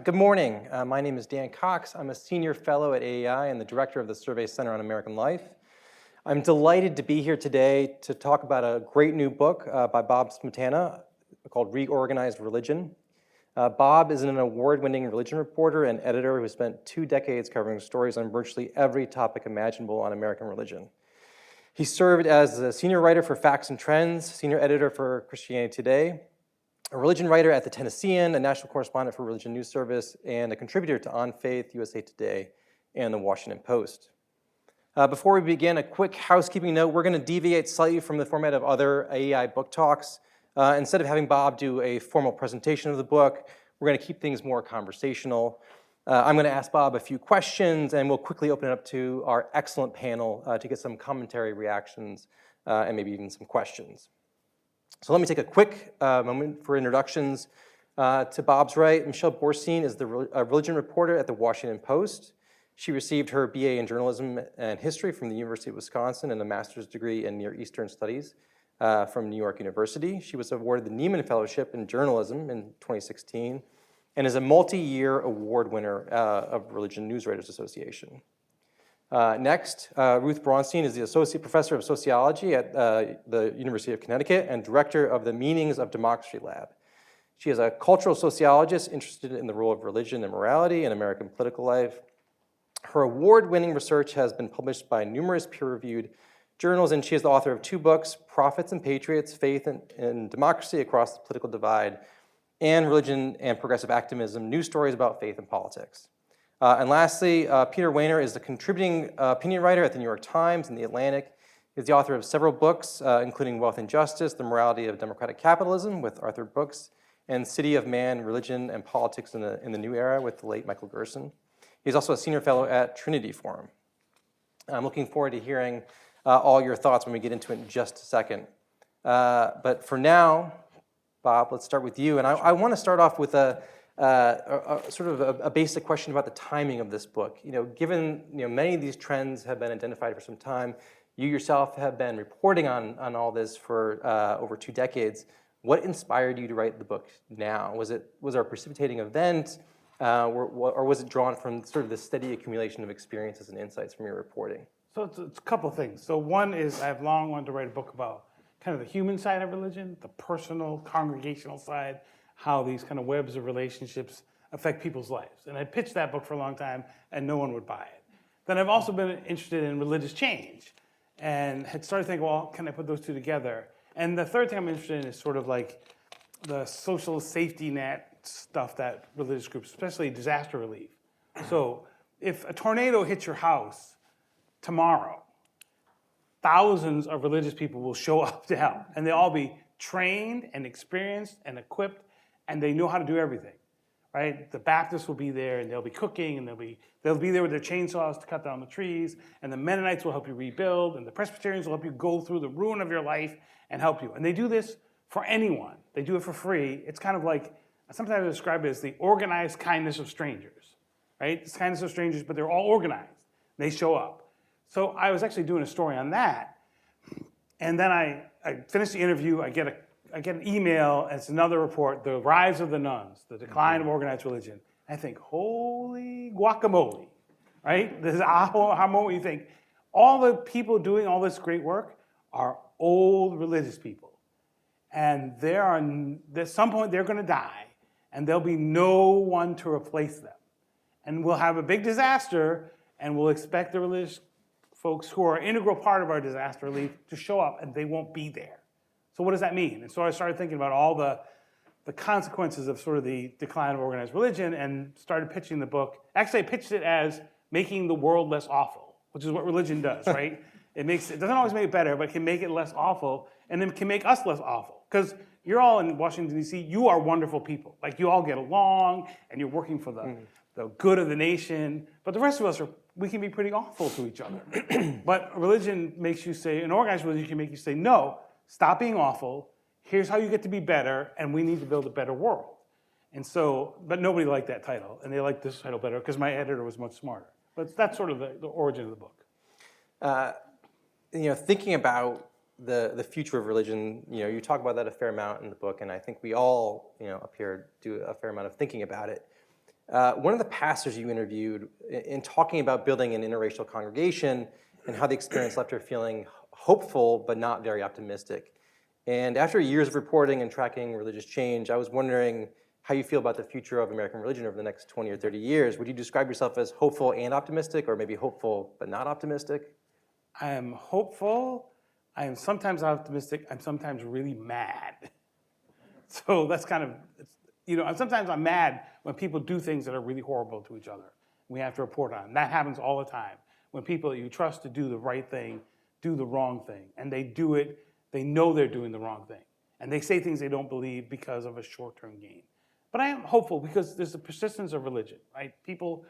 Good morning. My name is Dan Cox. I'm a senior fellow at AEI and the director of the Survey Center on American Life. I'm delighted to be here today to talk about a great new book by Bob Smietana called Reorganized Religion. Bob is an award-winning religion reporter and editor who spent 2 decades covering stories on virtually every topic imaginable on American religion. He served as a senior writer for Facts and Trends, senior editor for Christianity Today, a religion writer at the Tennessean, a national correspondent for Religion News Service, and a contributor to On Faith, USA Today, and the Washington Post. Before we begin, a quick housekeeping note. We're going to deviate slightly from the format of other AEI book talks. Instead of having Bob do a formal presentation of the book, we're going to keep things more conversational. I'm going to ask Bob a few questions, and we'll quickly open it up to our excellent panel to get some commentary, reactions, and maybe even some questions. So let me take a quick moment for introductions. To Bob's right, Michelle Boorstien is the religion reporter at the Washington Post. She received her BA in journalism and history from the University of Wisconsin and a master's degree in Near Eastern Studies from New York University. She was awarded the Nieman Fellowship in Journalism in 2016 and is a multi-year award winner of Religion News Writers Association. Next, Ruth Braunstien is the Associate Professor of Sociology at the University of Connecticut and Director of the Meanings of Democracy Lab. She is a cultural sociologist interested in the role of religion and morality in American political life. Her award-winning research has been published by numerous peer-reviewed journals, and she is the author of 2 books, Prophets and Patriots, Faith and Democracy Across the Political Divide, and Religion and Progressive Activism, New Stories About Faith and Politics. And lastly, Peter Wehner is the contributing opinion writer at the New York Times and the Atlantic. He's the author of several books, including Wealth and Justice, The Morality of Democratic Capitalism with Arthur Brooks, and City of Man, Religion and Politics in the New Era with the late Michael Gerson. He's also a senior fellow at Trinity Forum. I'm looking forward to hearing all your thoughts when we get into it in just a second. But for now, Bob, let's start with you. And I want to start off with a basic question about the timing of this book. Given many of these trends have been identified for some time, you yourself have been reporting on all this for over 2 decades. What inspired you to write the book now? Was there a precipitating event, or was it drawn from sort of the steady accumulation of experiences and insights from your reporting? So it's a couple of things. So one is I've long wanted to write a book about kind of the human side of religion, the personal, congregational side, how these kind of webs of relationships affect people's lives. And I pitched that book for a long time, and no one would buy it. Then I've also been interested in religious change and had started thinking, well, can I put those 2 together? And the third thing I'm interested in is sort of like the social safety net stuff that religious groups, especially disaster relief. So if a tornado hits your house tomorrow, thousands of religious people will show up to help, and they'll all be trained and experienced and equipped, and they know how to do everything, right? The Baptists will be there, and they'll be cooking, and they'll be there with their chainsaws to cut down the trees, and the Mennonites will help you rebuild, and the Presbyterians will help you go through the ruin of your life and help you. And they do this for anyone. They do it for free. It's kind of like, sometimes I describe it as the organized kindness of strangers, right? It's kindness of strangers, but they're all organized. They show up. So I was actually doing a story on that, and then I finished the interview. I get an email, and it's another report, The Rise of the Nuns, the Decline of Organized Religion. I think, holy guacamole, right? This is how moment you think, all the people doing all this great work are old religious people. And at some point they're gonna die, and there'll be no one to replace them. And we'll have a big disaster, and we'll expect the religious folks who are an integral part of our disaster relief to show up, and they won't be there. So what does that mean? And so I started thinking about all the consequences of sort of the decline of organized religion and started pitching the book. Actually, I pitched it as making the world less awful, which is what religion does, right? It doesn't always make it better, but it can make it less awful, and then it can make us less awful. Because you're all in Washington, D.C., you are wonderful people. Like, you all get along, and you're working for the good of the nation. But the rest of us, we can be pretty awful to each other. But religion makes you say, an organized religion can make you say, no, stop being awful. Here's how you get to be better, and we need to build a better world. And so, but nobody liked that title, and they liked this title better because my editor was much smarter. But that's sort of the origin of the book. Thinking about the future of religion, you talk about that a fair amount in the book, and I think we all, up here do a fair amount of thinking about it. One of the pastors you interviewed in talking about building an interracial congregation and how the experience left her feeling hopeful but not very optimistic. And after years of reporting and tracking religious change, I was wondering how you feel about the future of American religion over the next 20 or 30 years. Would you describe yourself as hopeful and optimistic, or maybe hopeful but not optimistic? I am hopeful. I am sometimes optimistic. I'm sometimes really mad. So that's kind of, sometimes I'm mad when people do things that are really horrible to each other. We have to report on. That happens all the time. When people that you trust to do the right thing do the wrong thing, and they do it, they know they're doing the wrong thing. And they say things they don't believe because of a short-term gain. But I am hopeful because there's the persistence of religion, right? People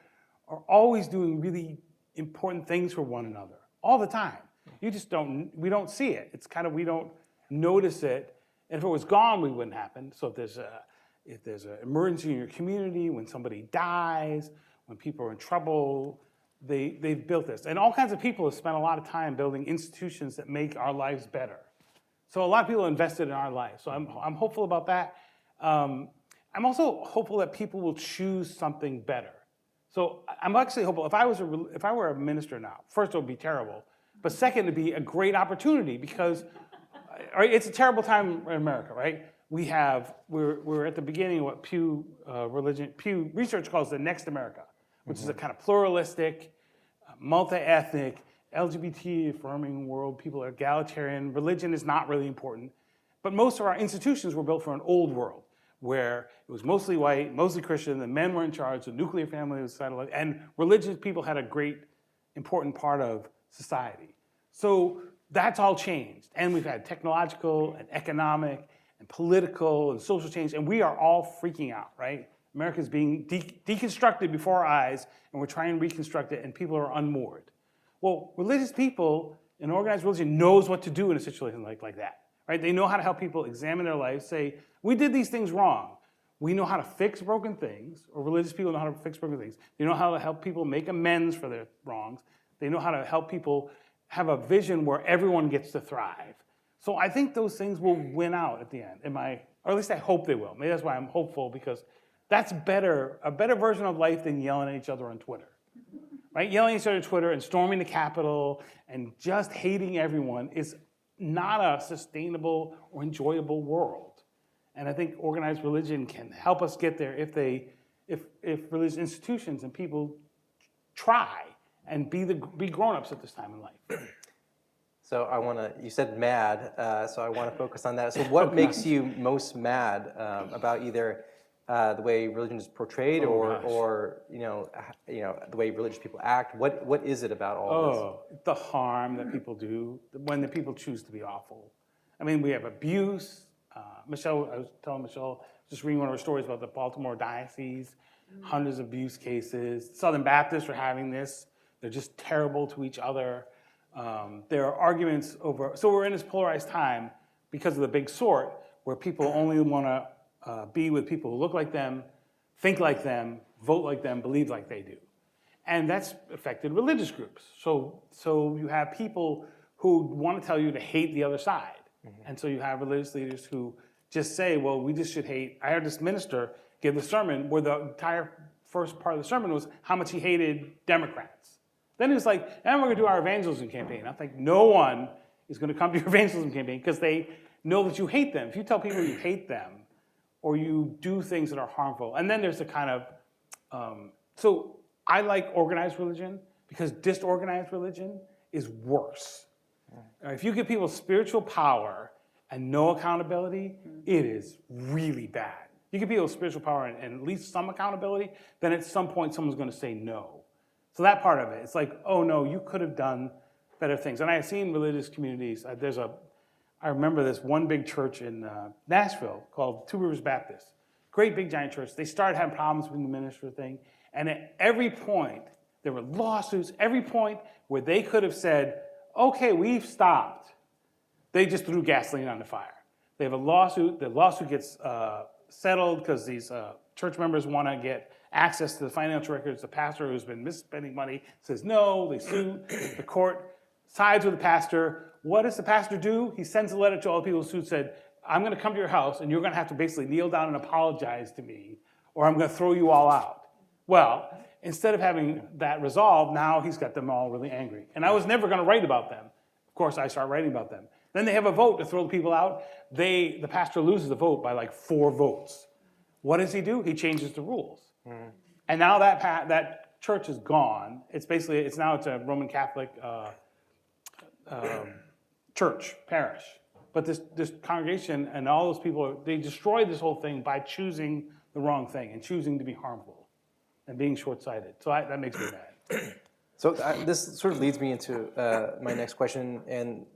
are always doing really important things for one another, all the time. We don't see it. It's kind of, we don't notice it. And if it was gone, we wouldn't happen. So if there's an emergency in your community, when somebody dies, when people are in trouble, they've built this. And all kinds of people have spent a lot of time building institutions that make our lives better. So a lot of people invested in our lives. So I'm hopeful about that. I'm also hopeful that people will choose something better. So I'm actually hopeful. If I were a minister now, first it would be terrible, but second it'd be a great opportunity because it's a terrible time in America, right? We're at the beginning of what Pew Research calls the next America, which is a kind of pluralistic, multi-ethnic, LGBT affirming world. People are egalitarian. Religion is not really important. But most of our institutions were built for an old world where it was mostly white, mostly Christian, the men were in charge, the nuclear family was societal, and religious people had a great, important part of society. So that's all changed. And we've had technological and economic and political and social change, and we are all freaking out, right? America's being deconstructed before our eyes, and we're trying to reconstruct it, and people are unmoored. Well, religious people in organized religion knows what to do in a situation like that, right? They know how to help people examine their lives, say, we did these things wrong. We know how to fix broken things, or religious people know how to fix broken things. They know how to help people make amends for their wrongs. They know how to help people have a vision where everyone gets to thrive. So I think those things will win out at the end. Or at least I hope they will. Maybe that's why I'm hopeful, because that's a better version of life than yelling at each other on Twitter. Right? Yelling at each other on Twitter and storming the Capitol and just hating everyone is not a sustainable or enjoyable world. And I think organized religion can help us get there if religious institutions and people try and be grown-ups at this time in life. So you said mad, so I want to focus on that. So what makes you most mad about either the way religion is portrayed or the way religious people act? What is it about all this? The harm that people do when the people choose to be awful. I mean, we have abuse. I was telling Michelle, just reading one of her stories about the Baltimore diocese, hundreds of abuse cases. Southern Baptists are having this. They're just terrible to each other. There are arguments over, so we're in this polarized time because of the big sort, where people only want to be with people who look like them, think like them, vote like them, believe like they do. And that's affected religious groups. So you have people who want to tell you to hate the other side. Mm-hmm. And so you have religious leaders who just say, well, we just should hate. I heard this minister give the sermon where the entire first part of the sermon was how much he hated Democrats. Then he was like, and we're going to do our evangelism campaign. I think no one is going to come to your evangelism campaign because they know that you hate them. If you tell people you hate them or you do things that are harmful, and then there's a kind of, so I like organized religion because disorganized religion is worse. If you give people spiritual power and no accountability, it is really bad. You give people spiritual power and at least some accountability, then at some point someone's going to say no. So that part of it, it's like, oh no, you could have done better things. And I've seen religious communities, I remember this one big church in Nashville called Two Rivers Baptist. Great big giant church. They started having problems with the minister thing. And at every point, there were lawsuits, every point where they could have said, okay, we've stopped. They just threw gasoline on the fire. They have a lawsuit. The lawsuit gets settled because these church members want to get access to the financial records. The pastor who's been misspending money says no. They sue. The court sides with the pastor. What does the pastor do? He sends a letter to all the people who sued, said, I'm going to come to your house and you're going to have to basically kneel down and apologize to me or I'm going to throw you all out. Well, instead of having that resolved, now he's got them all really angry. And I was never going to write about them. Of course, I start writing about them. Then they have a vote to throw the people out. The pastor loses the vote by like 4 votes. What does he do? He changes the rules. And now that church is gone. It's a Roman Catholic church, parish. But this congregation and all those people, they destroyed this whole thing by choosing the wrong thing and choosing to be harmful and being short-sighted. So that makes me mad. So this sort of leads me into my next question, and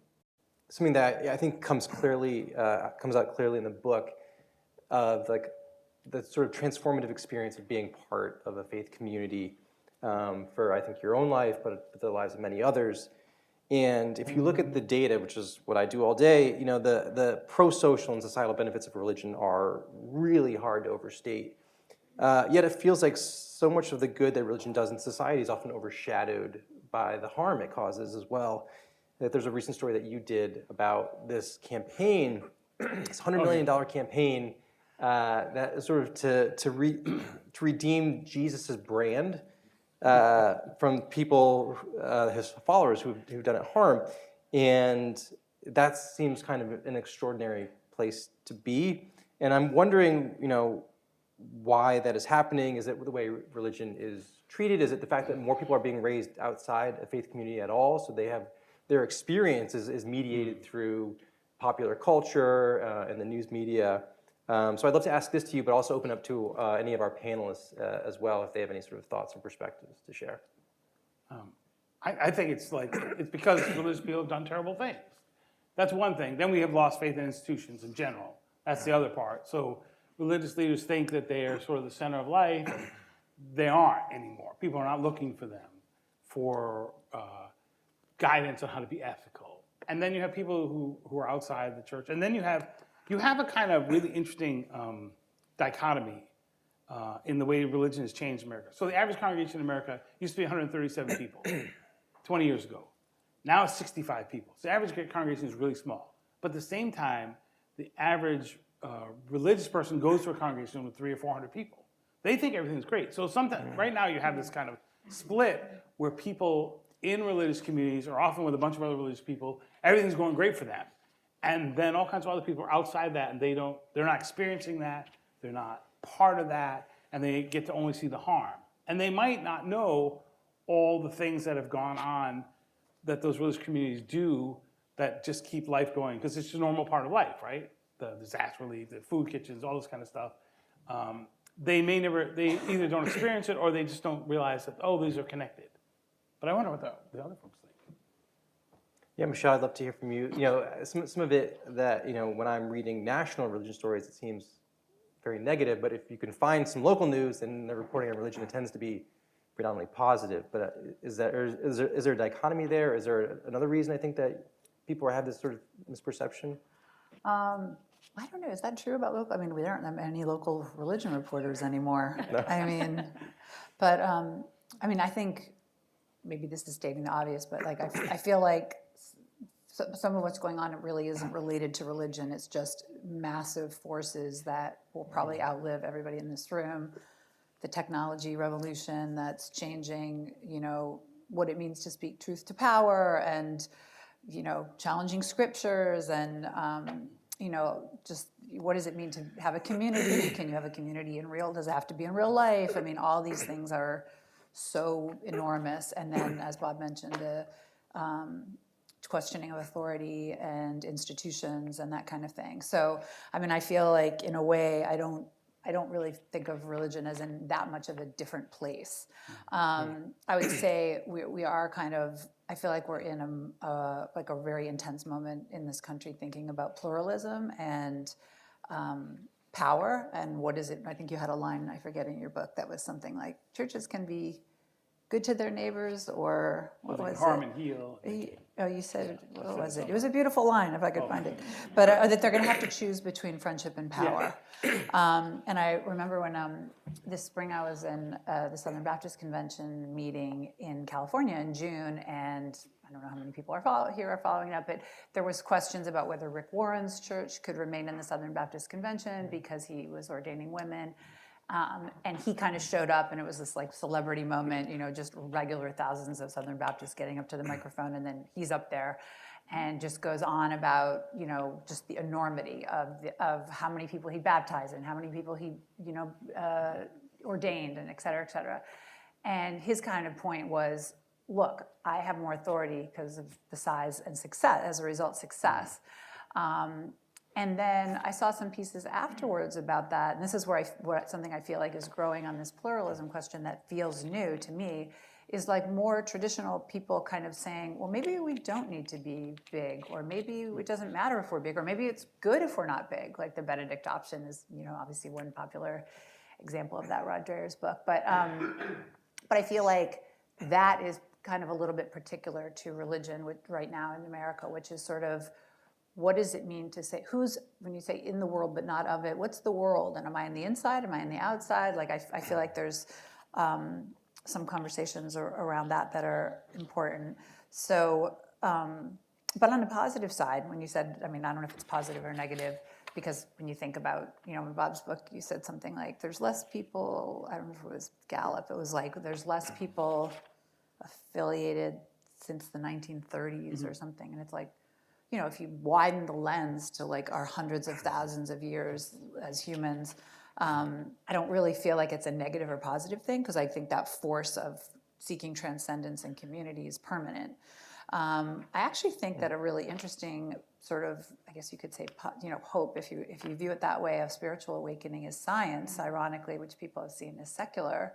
something that I think comes out clearly in the book of like the sort of transformative experience of being part of a faith community for I think your own life, but the lives of many others. And if you look at the data, which is what I do all day, you know, the pro-social and societal benefits of religion are really hard to overstate. Yet it feels like so much of the good that religion does in society is often overshadowed by the harm it causes as well. That there's a recent story that you did about this campaign, this $100 million campaign that is sort of to redeem Jesus's brand from people, his followers who've done it harm. And that seems kind of an extraordinary place to be. And I'm wondering, you know, why that is happening. Is it the way religion is treated? Is it the fact that more people are being raised outside a faith community at all, so they have their experience is mediated through popular culture and the news media? So I'd love to ask this to you, but also open up to any of our panelists as well, if they have any sort of thoughts and perspectives to share. I think it's because religious people have done terrible things. That's one thing. Then we have lost faith in institutions in general. That's the other part. So religious leaders think that they are sort of the center of life. They aren't anymore. People are not looking for them for guidance on how to be ethical. And then you have people who are outside the church. And then you have a kind of really interesting dichotomy in the way religion has changed America. So the average congregation in America used to be 137 people 20 years ago. Now it's 65 people. So the average congregation is really small. But at the same time, the average religious person goes to a congregation with 300 or 400 people. They think everything's great. So sometimes, right now you have this kind of split where people in religious communities are often with a bunch of other religious people. Everything's going great for them. And then all kinds of other people are outside that, and they're not experiencing that, they're not part of that, and they get to only see the harm. And they might not know all the things that have gone on that those religious communities do that just keep life going, because it's a normal part of life, right? The disaster relief, the food kitchens, all this kind of stuff. They either don't experience it or they just don't realize that, oh, these are connected. But I wonder what the other folks think. Yeah, Michelle, I'd love to hear from you. You know, some of it that, you know, when I'm reading national religion stories, it seems very negative, but if you can find some local news and they're reporting on religion, it tends to be predominantly positive. But is there a dichotomy there? Is there another reason I think that people have this sort of misperception? I don't know. Is that true about local? I mean, we don't have any local religion reporters anymore. No. I mean, but I mean, I think maybe this is stating the obvious, but like I feel like some of what's going on, it really isn't related to religion. It's just massive forces that will probably outlive everybody in this room. The technology revolution that's changing, you know, what it means to speak truth to power, and, you know, challenging scriptures, and, you know, just what does it mean to have a community? Can you have a community in real? Does it have to be in real life? I mean, all these things are so enormous. And then, as Bob mentioned, the questioning of authority and institutions and that kind of thing. So, I mean, I feel like in a way, I don't really think of religion as in that much of a different place. I would say we are kind of, I feel like we're in like a very intense moment in this country thinking about pluralism and power, and what is it? I think you had a line, I forget, in your book that was something like, churches can be good to their neighbors, or what was harm it? And heal. Oh, you said, what was it? It was a beautiful line, if I could find it. But that they're going to have to choose between friendship and power. Yeah. And I remember when this spring I was in the Southern Baptist Convention meeting in California in June, and I don't know how many people are following it up, but there was questions about whether Rick Warren's church could remain in the Southern Baptist Convention because he was ordaining women. And he kind of showed up, and it was this like celebrity moment, just regular thousands of Southern Baptists getting up to the microphone, and then he's up there and just goes on about, just the enormity of how many people he baptized and how many people he, ordained, and et cetera, et cetera. And his kind of point was, look, I have more authority because of the size and success, as a result, success. And then I saw some pieces afterwards about that, and this is where something I feel like is growing on this pluralism question that feels new to me, is like more traditional people kind of saying, well, maybe we don't need to be big, or maybe it doesn't matter if we're big, or maybe it's good if we're not big. Like the Benedict option is, obviously one popular example of that, Rod Dreher's book. But I feel like that is kind of a little bit particular to religion right now in America, which is sort of, what does it mean to say, when you say in the world but not of it, what's the world? And am I on the inside? Am I on the outside? Like, I feel like there's some conversations around that are important. So, but on the positive side, when you said, I don't know if it's positive or negative, because when you think about, in Bob's book, you said something like, there's less people, I don't know if it was Gallup, it was like, there's less people affiliated since the 1930s or something. And it's like, if you widen the lens to like our hundreds of thousands of years as humans, I don't really feel like it's a negative or positive thing, because I think that force of seeking transcendence in community is permanent. I actually think that a really interesting sort of, I guess you could say, hope, if you view it that way, of spiritual awakening is science, ironically, which people have seen as secular,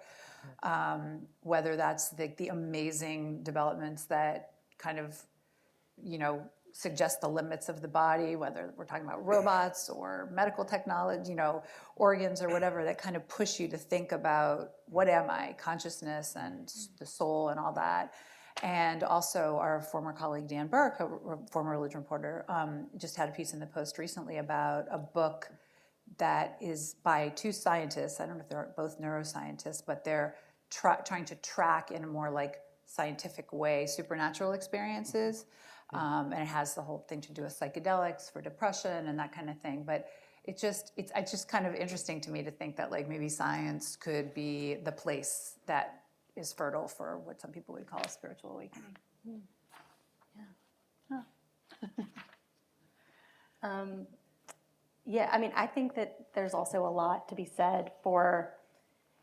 whether that's the amazing developments that kind of, suggest the limits of the body, whether we're talking about robots or medical technology, organs or whatever, that kind of push you to think about, what am I, consciousness and the soul and all that. And also our former colleague Dan Burke, a former religion reporter, just had a piece in the Post recently about a book that is by two scientists. I don't know if they're both neuroscientists, but they're trying to track in a more like scientific way supernatural experiences. And it has the whole thing to do with psychedelics for depression and that kind of thing. But it's just kind of interesting to me to think that like maybe science could be the place that is fertile for what some people would call a spiritual awakening. Yeah, I think that there's also a lot to be said for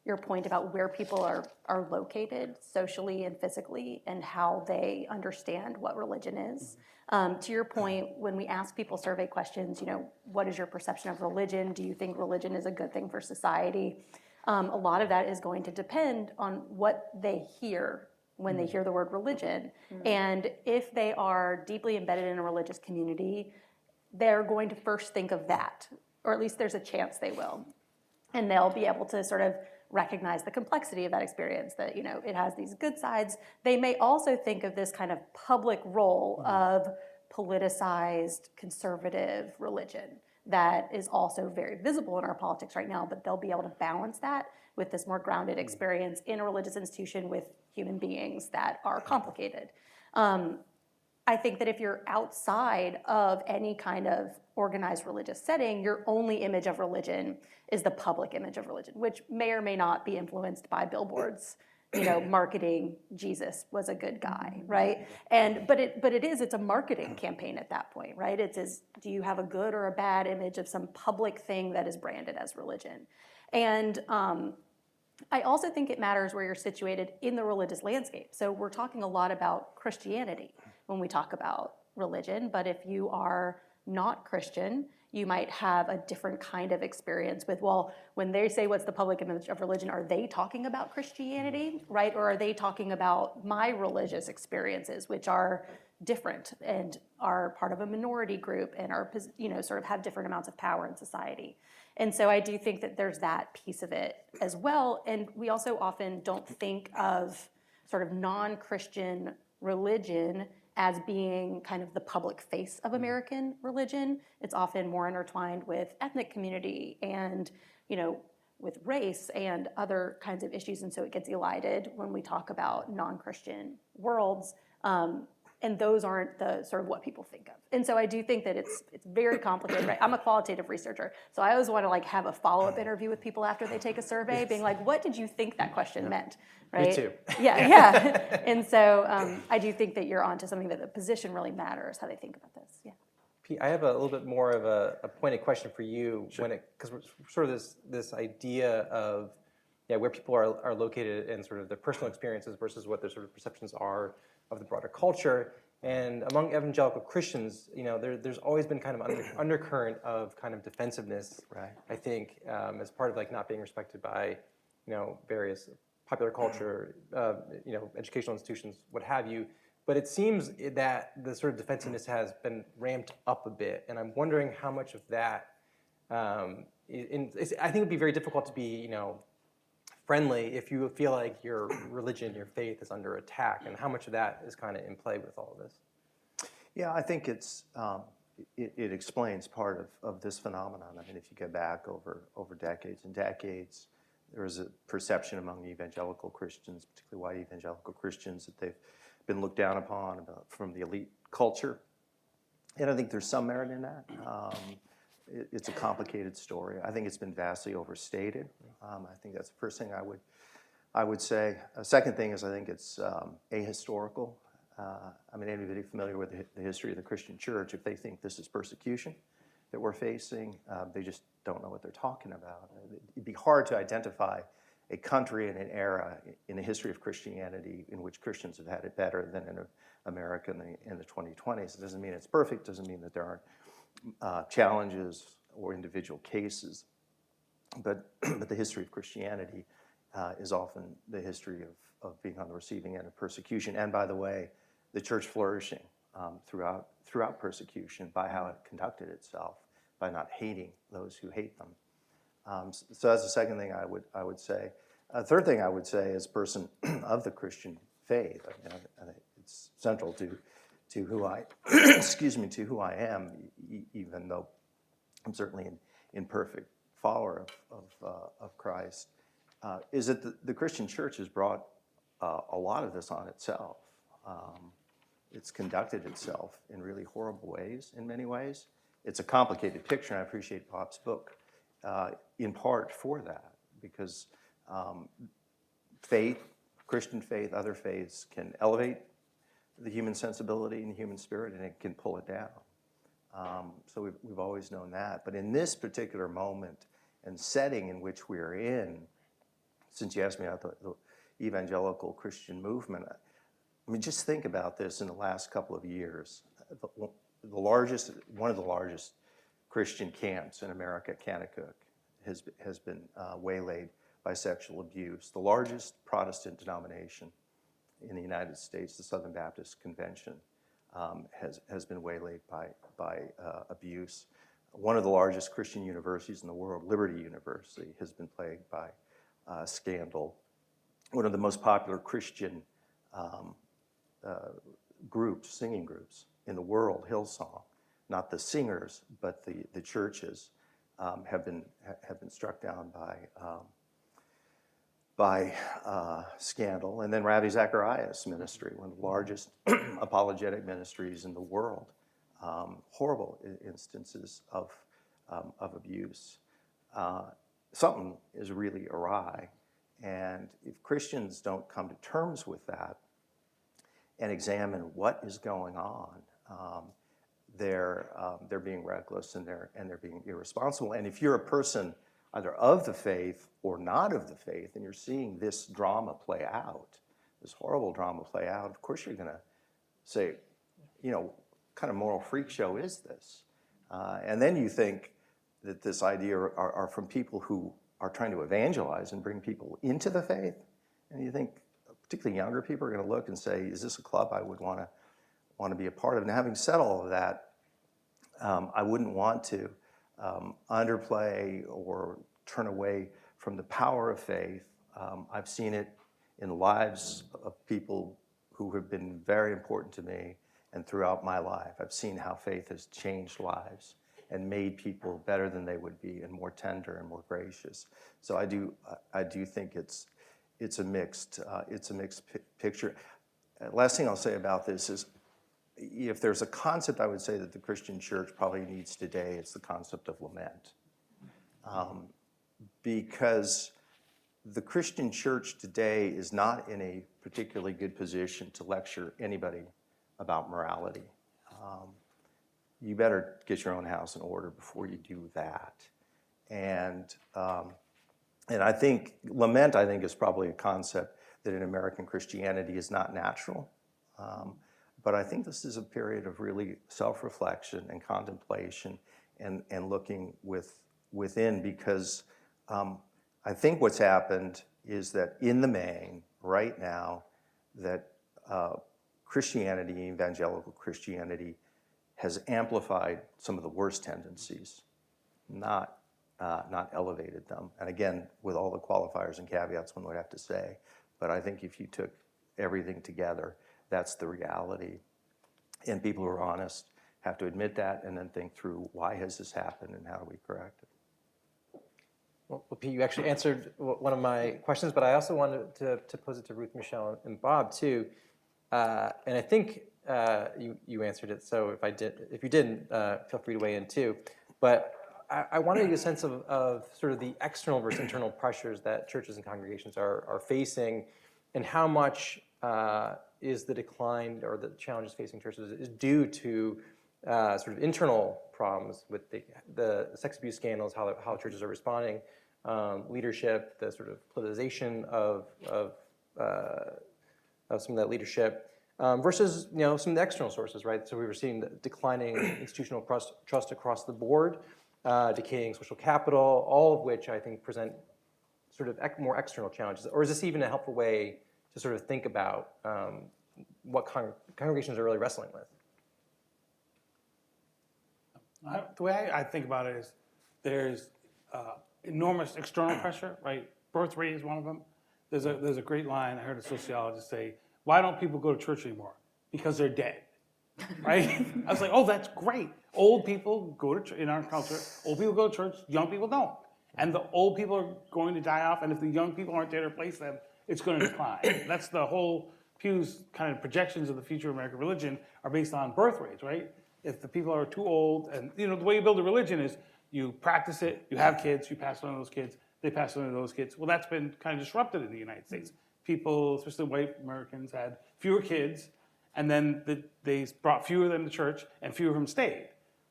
your point about where people are located socially and physically, and how they understand what religion is. To your point, when we ask people survey questions, what is your perception of religion? Do you think religion is a good thing for society? A lot of that is going to depend on what they hear when they hear the word religion. And if they are deeply embedded in a religious community, they're going to first think of that, or at least there's a chance they will. And they'll be able to sort of recognize the complexity of that experience, that it has these good sides. They may also think of this kind of public role of politicized conservative religion that is also very visible in our politics right now, but they'll be able to balance that with this more grounded experience in a religious institution with human beings that are complicated. I think that if you're outside of any kind of organized religious setting, your only image of religion is the public image of religion, which may or may not be influenced by billboards, marketing Jesus was a good guy, right? But it's a marketing campaign at that point, right? Do you have a good or a bad image of some public thing that is branded as religion? And I also think it matters where you're situated in the religious landscape. So we're talking a lot about Christianity when we talk about religion, but if you are not Christian, you might have a different kind of experience with, well, when they say what's the public image of religion, are they talking about Christianity, right? Or are they talking about my religious experiences, which are different and are part of a minority group and are, sort of have different amounts of power in society? And so I do think that there's that piece of it as well. And we also often don't think of sort of non-Christian religion as being kind of the public face of American religion. It's often more intertwined with ethnic community and, with race and other kinds of issues. And so it gets elided when we talk about non-Christian worlds. And those aren't the sort of what people think of. And so I do think that it's very complicated, right? I'm a qualitative researcher, so I always want to like have a follow-up interview with people after they take a survey, being like, what did you think that question meant, right? Me too. Yeah. And so I do think that you're onto something, that the position really matters, how they think about this. Yeah. Pete, I have a little bit more of a pointed question for you, because we're sort of this idea of where people are located and sort of their personal experiences versus what their sort of perceptions are of the broader culture. And among evangelical Christians, there's always been kind of undercurrent of kind of defensiveness. Right. I think as part of like not being respected by, various popular culture, educational institutions, what have you. But it seems that the sort of defensiveness has been ramped up a bit, and I'm wondering how much of that. I think it'd be very difficult to be, friendly if you feel like your religion, your faith is under attack, and how much of that is kind of in play with all of this? Yeah, I think it explains part of this phenomenon. I mean, if you go back over decades and decades, there was a perception among evangelical Christians, particularly white evangelical Christians, that they've been looked down upon from the elite culture. And I think there's some merit in that. It's a complicated story. I think it's been vastly overstated. I think that's the first thing I would say. A second thing is I think it's ahistorical. I mean, anybody familiar with the history of the Christian church, if they think this is persecution that we're facing, they just don't know what they're talking about. It'd be hard to identify a country and an era in the history of Christianity in which Christians have had it better than in America in the 2020s. It doesn't mean it's perfect, doesn't mean that there aren't challenges or individual cases, but the history of Christianity is often the history of being on the receiving end of persecution, and by the way, the church flourishing throughout persecution by how it conducted itself, by not hating those who hate them. So that's the second thing I would say. A third thing I would say as a person of the Christian faith, I think it's central to who I to who I am, even though I'm certainly an imperfect follower of Christ, is that the Christian church has brought a lot of this on itself. It's conducted itself in really horrible ways, in many ways. It's a complicated picture, and I appreciate Bob's book in part for that, because faith, Christian faith, other faiths can elevate the human sensibility and the human spirit, and it can pull it down. So we've always known that. But in this particular moment and setting in which we're in, since you asked me about the evangelical Christian movement, I mean, just think about this in the last couple of years. One of the largest Christian camps in America, Connecticut, has been waylaid by sexual abuse. The largest Protestant denomination in the United States, the Southern Baptist Convention, has been waylaid by abuse. One of the largest Christian universities in the world, Liberty University, has been plagued by scandal. One of the most popular Christian singing groups in the world, Hillsong, not the singers, but the churches, have been struck down by scandal. And then Ravi Zacharias' ministry, one of the largest apologetic ministries in the world, horrible instances of abuse. Something is really awry, and if Christians don't come to terms with that and examine what is going on, they're being reckless and they're being irresponsible. And if you're a person either of the faith or not of the faith, and you're seeing this drama play out, this horrible drama play out, of course you're going to say, what kind of moral freak show is this? And then you think that this idea are from people who are trying to evangelize and bring people into the faith, and you think particularly younger people are going to look and say, is this a club I would want to be a part of? And having said all of that, I wouldn't want to underplay or turn away from the power of faith. I've seen it in the lives of people who have been very important to me, and throughout my life, I've seen how faith has changed lives and made people better than they would be, and more tender and more gracious. So I do think it's a mixed picture. Last thing I'll say about this is, if there's a concept I would say that the Christian church probably needs today, it's the concept of lament. Because the Christian church today is not in a particularly good position to lecture anybody about morality. You better get your own house in order before you do that. And I think lament, I think, is probably a concept that in American Christianity is not natural. But I think this is a period of really self-reflection and contemplation and looking within, because I think what's happened is that in the main, right now, that Christianity, evangelical Christianity, has amplified some of the worst tendencies, not elevated them. And again, with all the qualifiers and caveats one would have to say, but I think if you took everything together, that's the reality. And people who are honest have to admit that and then think through, why has this happened and how do we correct it? Well, Pete, you actually answered one of my questions, but I also wanted to pose it to Ruth, Michelle, and Bob too. And I think you answered it. So if you didn't, feel free to weigh in too. But I wanted to get a sense of sort of the external versus internal pressures that churches and congregations are facing, and how much is the decline or the challenges facing churches is due to sort of internal problems with the sex abuse scandals, how churches are responding, leadership, the sort of politicization of some of that leadership, versus some of the external sources, right? So we were seeing the declining institutional trust across the board, decaying social capital, all of which I think present sort of more external challenges. Or is this even a helpful way to sort of think about what congregations are really wrestling with? The way I think about it is there's enormous external pressure, right? Birth rate is one of them. There's a great line I heard a sociologist say, why don't people go to church anymore? Because they're dead, right? I was like, oh, that's great. Old people go to church, in our culture, old people go to church, young people don't. And the old people are going to die off, and if the young people aren't there to replace them, it's going to decline. That's the whole Pew's kind of projections of the future of American religion are based on birth rates, right? If the people are too old, and the way you build a religion is you practice it, you have kids, you pass it on to those kids, they pass it on to those kids. Well, that's been kind of disrupted in the United States. People, especially white Americans, had fewer kids, and then they brought fewer of them to church, and fewer of them stayed.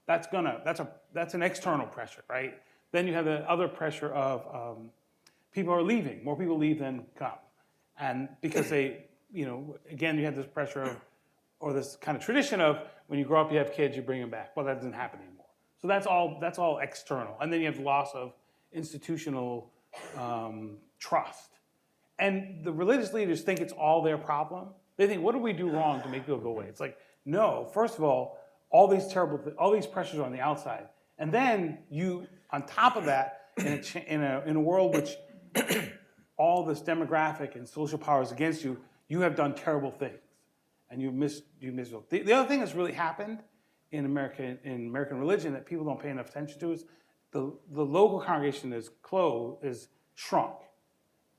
That's an external pressure, right? Then you have the other pressure of people are leaving. More people leave than come, and because they, again, you have this pressure of, or this kind of tradition of when you grow up, you have kids, you bring them back. Well, that doesn't happen anymore. So that's all external, and then you have the loss of institutional trust. And the religious leaders think it's all their problem. They think, what do we do wrong to make people go away? It's like, no, first of all these pressures are on the outside. And then you, on top of that, in a world which all this demographic and social power is against you, you have done terrible things. And you miss. The other thing that's really happened in American religion that people don't pay enough attention to is the local congregation is shrunk.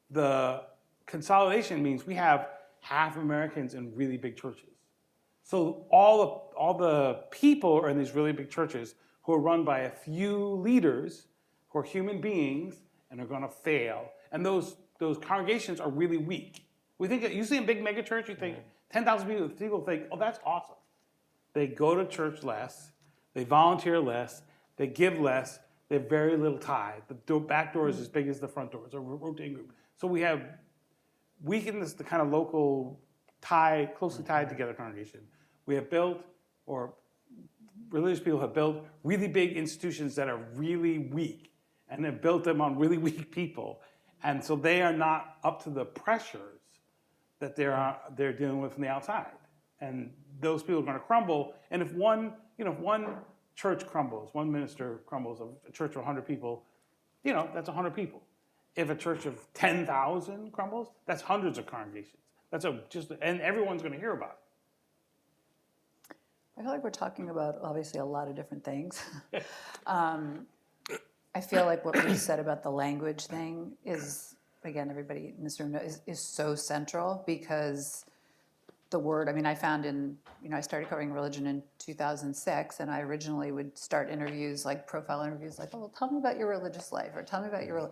The consolidation means we have half Americans in really big churches. So all the people are in these really big churches who are run by a few leaders who are human beings and are going to fail. And those congregations are really weak. We think usually in big mega church, you think 10,000 people think, oh, that's awesome. They go to church less, they volunteer less, they give less, they have very little tithe. The back door is as big as the front door. It's a rotating group. So we have weakened the kind of local closely tied together congregation. We have built, or religious people have built, really big institutions that are really weak, and have built them on really weak people. And so they are not up to the pressures that they're dealing with from the outside. And those people are going to crumble. And if one church crumbles, one minister crumbles, a church of 100 people, that's 100 people. If a church of 10,000 crumbles, that's hundreds of congregations. And everyone's going to hear about it. I feel like we're talking about obviously a lot of different things. I feel like what we said about the language thing is, again, everybody in this room knows, is so central, because the word, I mean, I found I started covering religion in 2006, and I originally would start interviews, like profile interviews, like, oh, well, tell me about your religious life, or tell me about your,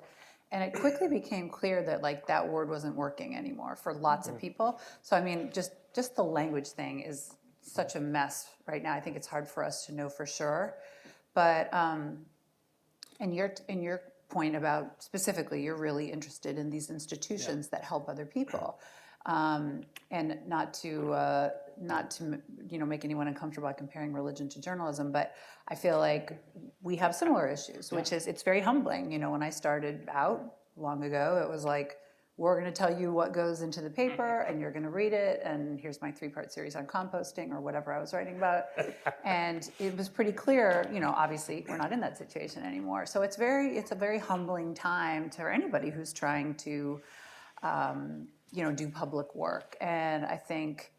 and it quickly became clear that like that word wasn't working anymore for lots of people. So I mean, just the language thing is such a mess right now. I think it's hard for us to know for sure. But in your point about specifically, you're really interested in these institutions that help other people, and not to make anyone uncomfortable by comparing religion to journalism. But I feel like we have similar issues, which is it's very humbling. When I started out long ago, it was like, we're going to tell you what goes into the paper, and you're going to read it, and here's my 3-part series on composting or whatever I was writing about. And it was pretty clear, obviously we're not in that situation anymore. So it's a very humbling time for anybody who's trying to, do public work. And I think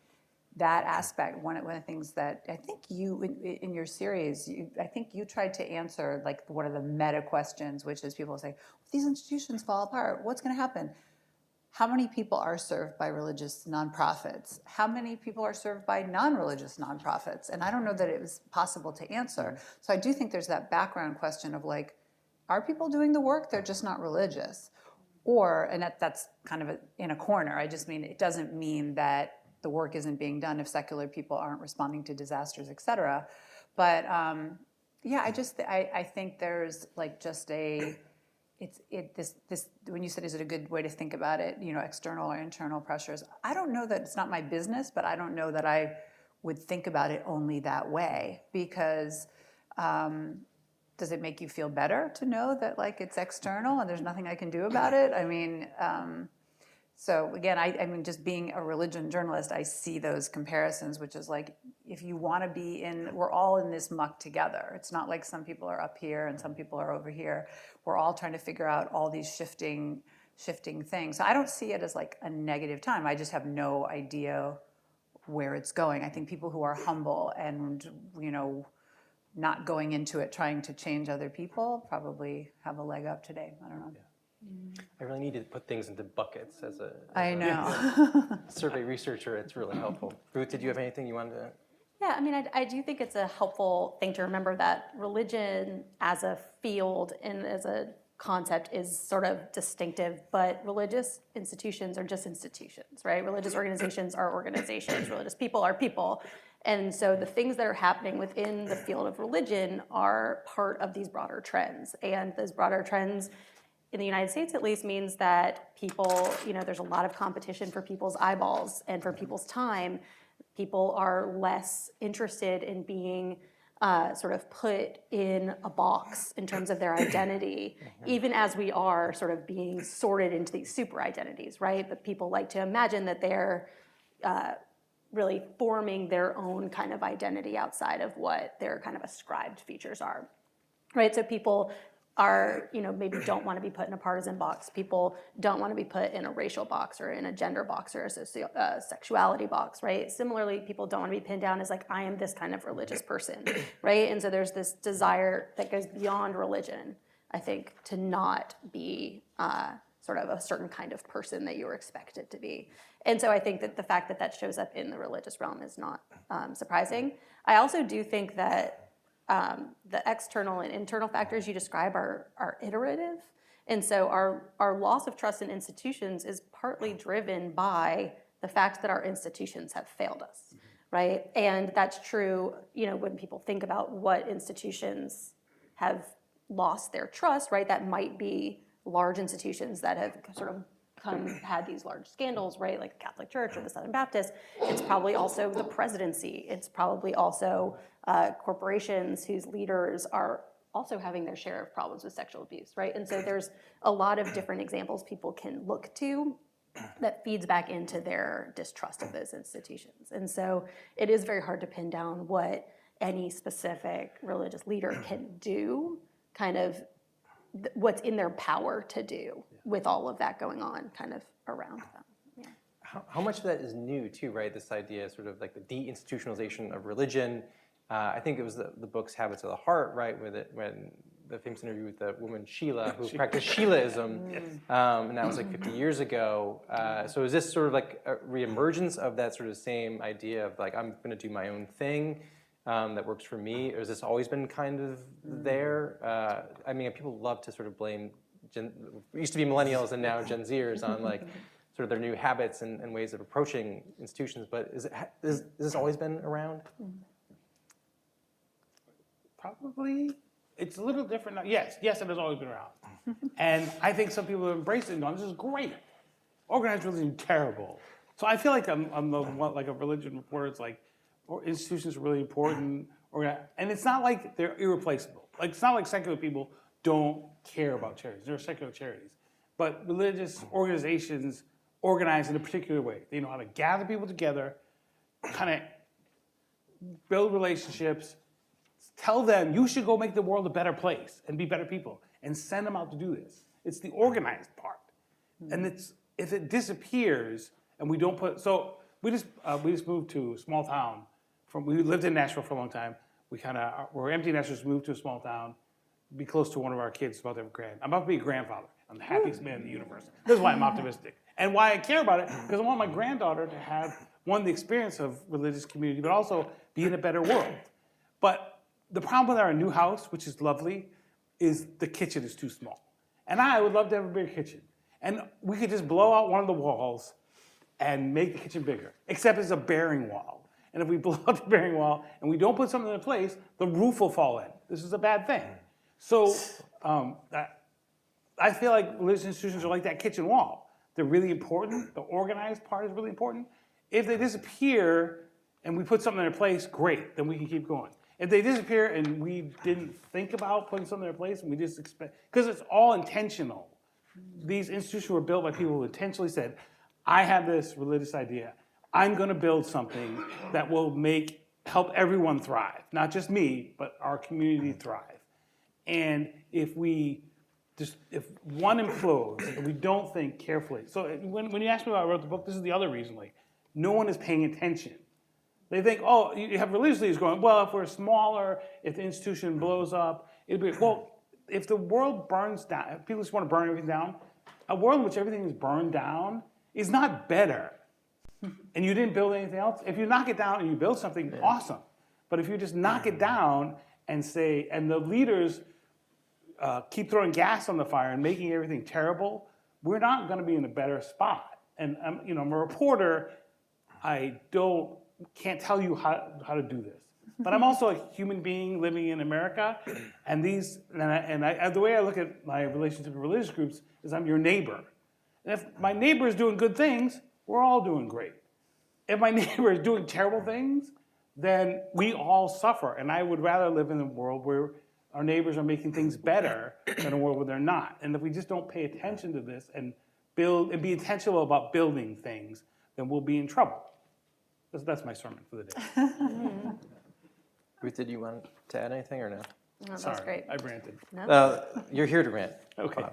that aspect, one of the things that I think you, in your series, I think you tried to answer, like, one of the meta questions, which is people say, if these institutions fall apart, what's going to happen? How many people are served by religious nonprofits? How many people are served by non-religious nonprofits? And I don't know that it was possible to answer. So I do think there's that background question of like, are people doing the work? They're just not religious. And that's kind of in a corner. I just mean, it doesn't mean that the work isn't being done if secular people aren't responding to disasters, et cetera. But I think there's like just this when you said, is it a good way to think about it, external or internal pressures? I don't know that it's not my business, but I don't know that I would think about it only that way, because does it make you feel better to know that like it's external and there's nothing I can do about it? I mean, so again, I mean, just being a religion journalist, I see those comparisons, which is like, if you want to we're all in this muck together. It's not like some people are up here and some people are over here. We're all trying to figure out all these shifting things. So I don't see it as like a negative time. I just have no idea where it's going. I think people who are humble and, not going into it trying to change other people probably have a leg up today. I don't know. I really need to put things into buckets as a survey researcher. It's really helpful. Ruth, did you have anything you wanted to? Yeah, I mean, I do think it's a helpful thing to remember that religion as a field and as a concept is sort of distinctive, but religious institutions are just institutions, right? Religious organizations are organizations. Religious people are people. And so the things that are happening within the field of religion are part of these broader trends. And those broader trends, in the United States at least, means that people, there's a lot of competition for people's eyeballs and for people's time. People are less interested in being sort of put in a box in terms of their identity, even as we are sort of being sorted into these super identities, right? But people like to imagine that they're really forming their own kind of identity outside of what their kind of ascribed features are, right? So people are, maybe don't want to be put in a partisan box. People don't want to be put in a racial box or in a gender box or a sexuality box, right? Similarly, people don't want to be pinned down as like, I am this kind of religious person, right? And so there's this desire that goes beyond religion, I think, to not be sort of a certain kind of person that you were expected to be. And so I think that the fact that that shows up in the religious realm is not surprising. I also do think that the external and internal factors you describe are iterative. And so our loss of trust in institutions is partly driven by the fact that our institutions have failed us, right? And that's true, when people think about what institutions have lost their trust, right? That might be large institutions that have sort of had these large scandals, right? Like the Catholic Church or the Southern Baptist. It's probably also the presidency. It's probably also corporations whose leaders are also having their share of problems with sexual abuse, right? And so there's a lot of different examples people can look to that feeds back into their distrust of those institutions. And so it is very hard to pin down what any specific religious leader can do, kind of what's in their power to do with all of that going on kind of around them. Yeah. How much of that is new too, right? This idea sort of like the deinstitutionalization of religion. I think it was the book's Habits of the Heart, right? With it, when the famous interview with the woman Sheila, who practiced Sheilaism, and that was like 50 years ago. So is this sort of like a reemergence of that sort of same idea of like, I'm going to do my own thing that works for me? Or has this always been kind of there? I mean, people love to sort of blame, it used to be millennials and now Gen Zers on like sort of their new habits and ways of approaching institutions, but has this always been around? Probably. It's a little different now. Yes, it has always been around. And I think some people have embraced it and gone, this is great. Organized religion, terrible. So I feel like I'm the one, like a religion reporter. It's like, institutions are really important. And it's not like they're irreplaceable. Like, it's not like secular people don't care about charities. There are secular charities. But religious organizations organize in a particular way. They know how to gather people together, kind of build relationships, tell them you should go make the world a better place and be better people, and send them out to do this. It's the organized part. And if it disappears and we don't put, so we just moved to a small town. We lived in Nashville for a long time. We're empty nesters, moved to a small town, be close to one of our kids about to have I'm about to be a grandfather. I'm the happiest man in the universe. This is why I'm optimistic. And why I care about it, because I want my granddaughter to have, one, the experience of religious community, but also be in a better world. But the problem with our new house, which is lovely, is the kitchen is too small. And I would love to have a bigger kitchen. And we could just blow out one of the walls and make the kitchen bigger, except it's a bearing wall. And if we blow out the bearing wall and we don't put something in place, the roof will fall in. This is a bad thing. So I feel like religious institutions are like that kitchen wall. They're really important. The organized part is really important. If they disappear and we put something in their place, great, then we can keep going. If they disappear and we didn't think about putting something in their place and we just expect, because it's all intentional. These institutions were built by people who intentionally said, I have this religious idea. I'm going to build something that will help everyone thrive. Not just me, but our community thrive. And if one implodes and we don't think carefully. So when you asked me why I wrote the book, this is the other reason. Like, no one is paying attention. They think, oh, you have religious leaders going, well, if we're smaller, if the institution blows up, it'll be, well, if the world burns down, if people just want to burn everything down, a world in which everything is burned down is not better. And you didn't build anything else. If you knock it down and you build something, awesome. But if you just knock it down and say, and the leaders keep throwing gas on the fire and making everything terrible, we're not going to be in a better spot. And I'm a reporter. I can't tell you how to do this. But I'm also a human being living in America, and the way I look at my relationship with religious groups is I'm your neighbor. And if my neighbor is doing good things, we're all doing great. If my neighbor is doing terrible things, then we all suffer. And I would rather live in a world where our neighbors are making things better than a world where they're not. And if we just don't pay attention to this and be intentional about building things, then we'll be in trouble. That's my sermon for the day. Ruth, did you want to add anything or no? That's Sorry, great. I ranted. You're here to rant. Okay.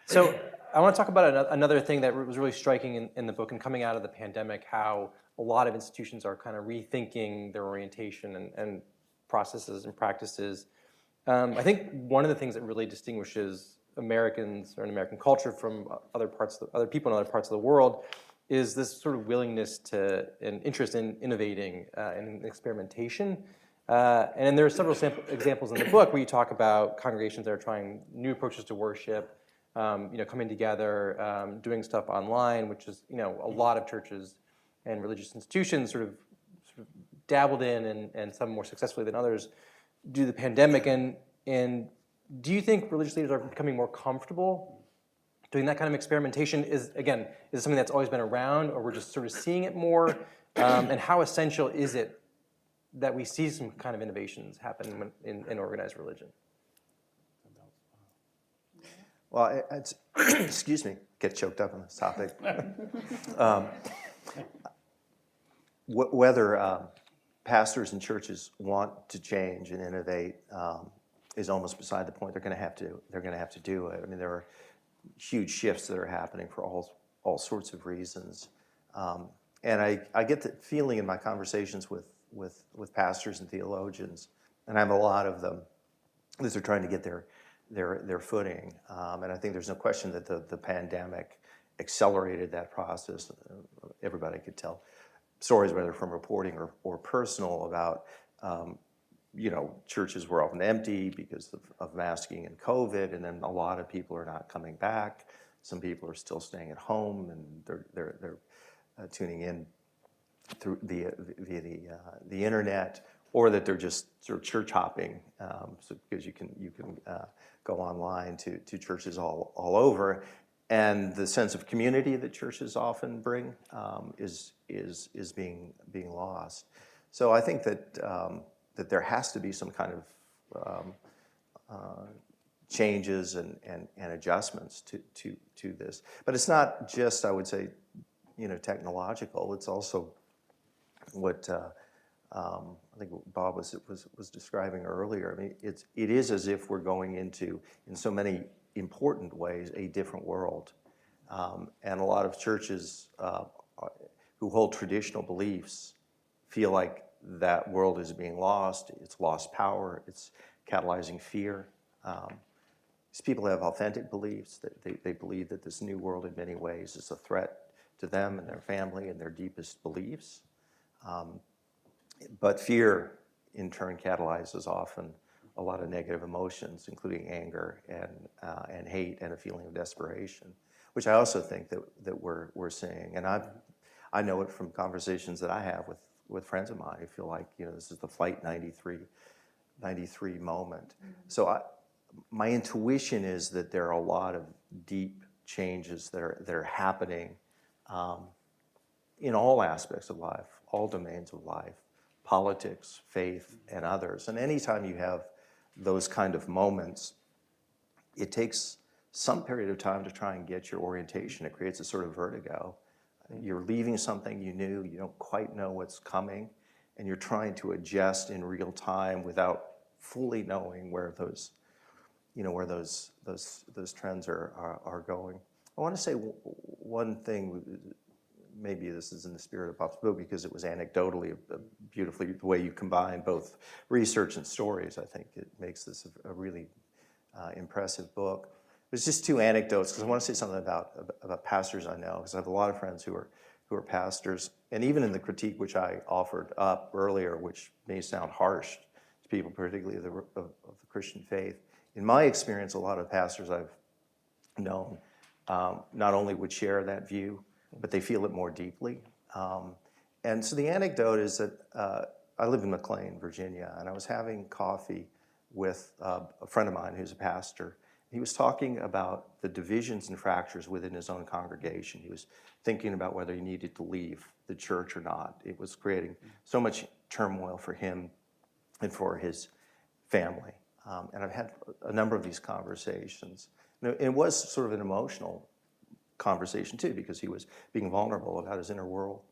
So I want to talk about another thing that was really striking in the book and coming out of the pandemic, how a lot of institutions are kind of rethinking their orientation and processes and practices. I think one of the things that really distinguishes Americans or an American culture from other people in other parts of the world is this sort of willingness and interest in innovating and experimentation. And there are several examples in the book where you talk about congregations that are trying new approaches to worship, coming together, doing stuff online, which is, a lot of churches and religious institutions sort of dabbled in, and some more successfully than others due to the pandemic. And do you think religious leaders are becoming more comfortable doing that kind of experimentation? Is it something that's always been around, or we're just sort of seeing it more? And how essential is it that we see some kind of innovations happen in organized religion? Well, it's excuse me, get choked up on this topic. Whether pastors and churches want to change and innovate is almost beside the point. They're going to have to do it. I mean, there are huge shifts that are happening for all sorts of reasons, and I get the feeling in my conversations with pastors and theologians, and I have a lot of them, as they're trying to get their footing. And I think there's no question that the pandemic accelerated that process. Everybody could tell stories, whether from reporting or personal, about churches were often empty because of masking and COVID, and then a lot of people are not coming back. Some people are still staying at home, and they're tuning in through via the internet, or that they're just sort of church hopping, because you can go online to churches all over, and the sense of community that churches often bring is being lost. So I think that that there has to be some kind of changes and adjustments to this. But it's not just, I would say, technological. It's also what I think Bob was describing earlier. I mean, it is as if we're going into, in so many important ways, a different world. And a lot of churches who hold traditional beliefs feel like that world is being lost. It's lost power. It's catalyzing fear. These people have authentic beliefs. They believe that this new world in many ways is a threat to them and their family and their deepest beliefs. But fear, in turn, catalyzes often a lot of negative emotions, including anger and hate and a feeling of desperation, which I also think that we're seeing. And I know it from conversations that I have with friends of mine who feel like, this is the Flight 93 moment. So my intuition is that there are a lot of deep changes that are happening in all aspects of life, all domains of life, politics, faith, and others. And anytime you have those kind of moments, it takes some period of time to try and get your orientation. It creates a sort of vertigo. You're leaving something you knew, you don't quite know what's coming, and you're trying to adjust in real time without fully knowing where those trends are going. I want to say one thing. Maybe this is in the spirit of Bob's book, because it was anecdotally beautifully the way you combine both research and stories. I think it makes this a really impressive book. There's just two anecdotes, because I want to say something about pastors I know, because I have a lot of friends who are pastors, and even in the critique which I offered up earlier, which may sound harsh to people, particularly of the Christian faith. In my experience, a lot of pastors I've known not only would share that view, but they feel it more deeply. And so the anecdote is that I live in McLean, Virginia, and I was having coffee with a friend of mine who's a pastor. He was talking about the divisions and fractures within his own congregation. He was thinking about whether he needed to leave the church or not. It was creating so much turmoil for him and for his family. And I've had a number of these conversations. It was sort of an emotional conversation too, because he was being vulnerable about his inner world.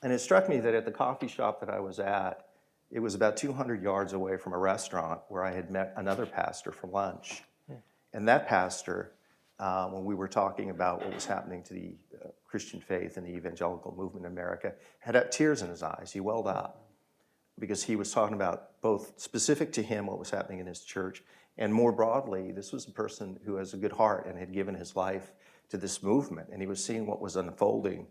And it struck me that at the coffee shop that I was at, it was about 200 yards away from a restaurant where I had met another pastor for lunch. And that pastor, when we were talking about what was happening to the Christian faith and the evangelical movement in America, had tears in his eyes. He welled up because he was talking about both specific to him, what was happening in his church, and more broadly, this was a person who has a good heart and had given his life to this movement, and he was seeing what was unfolding.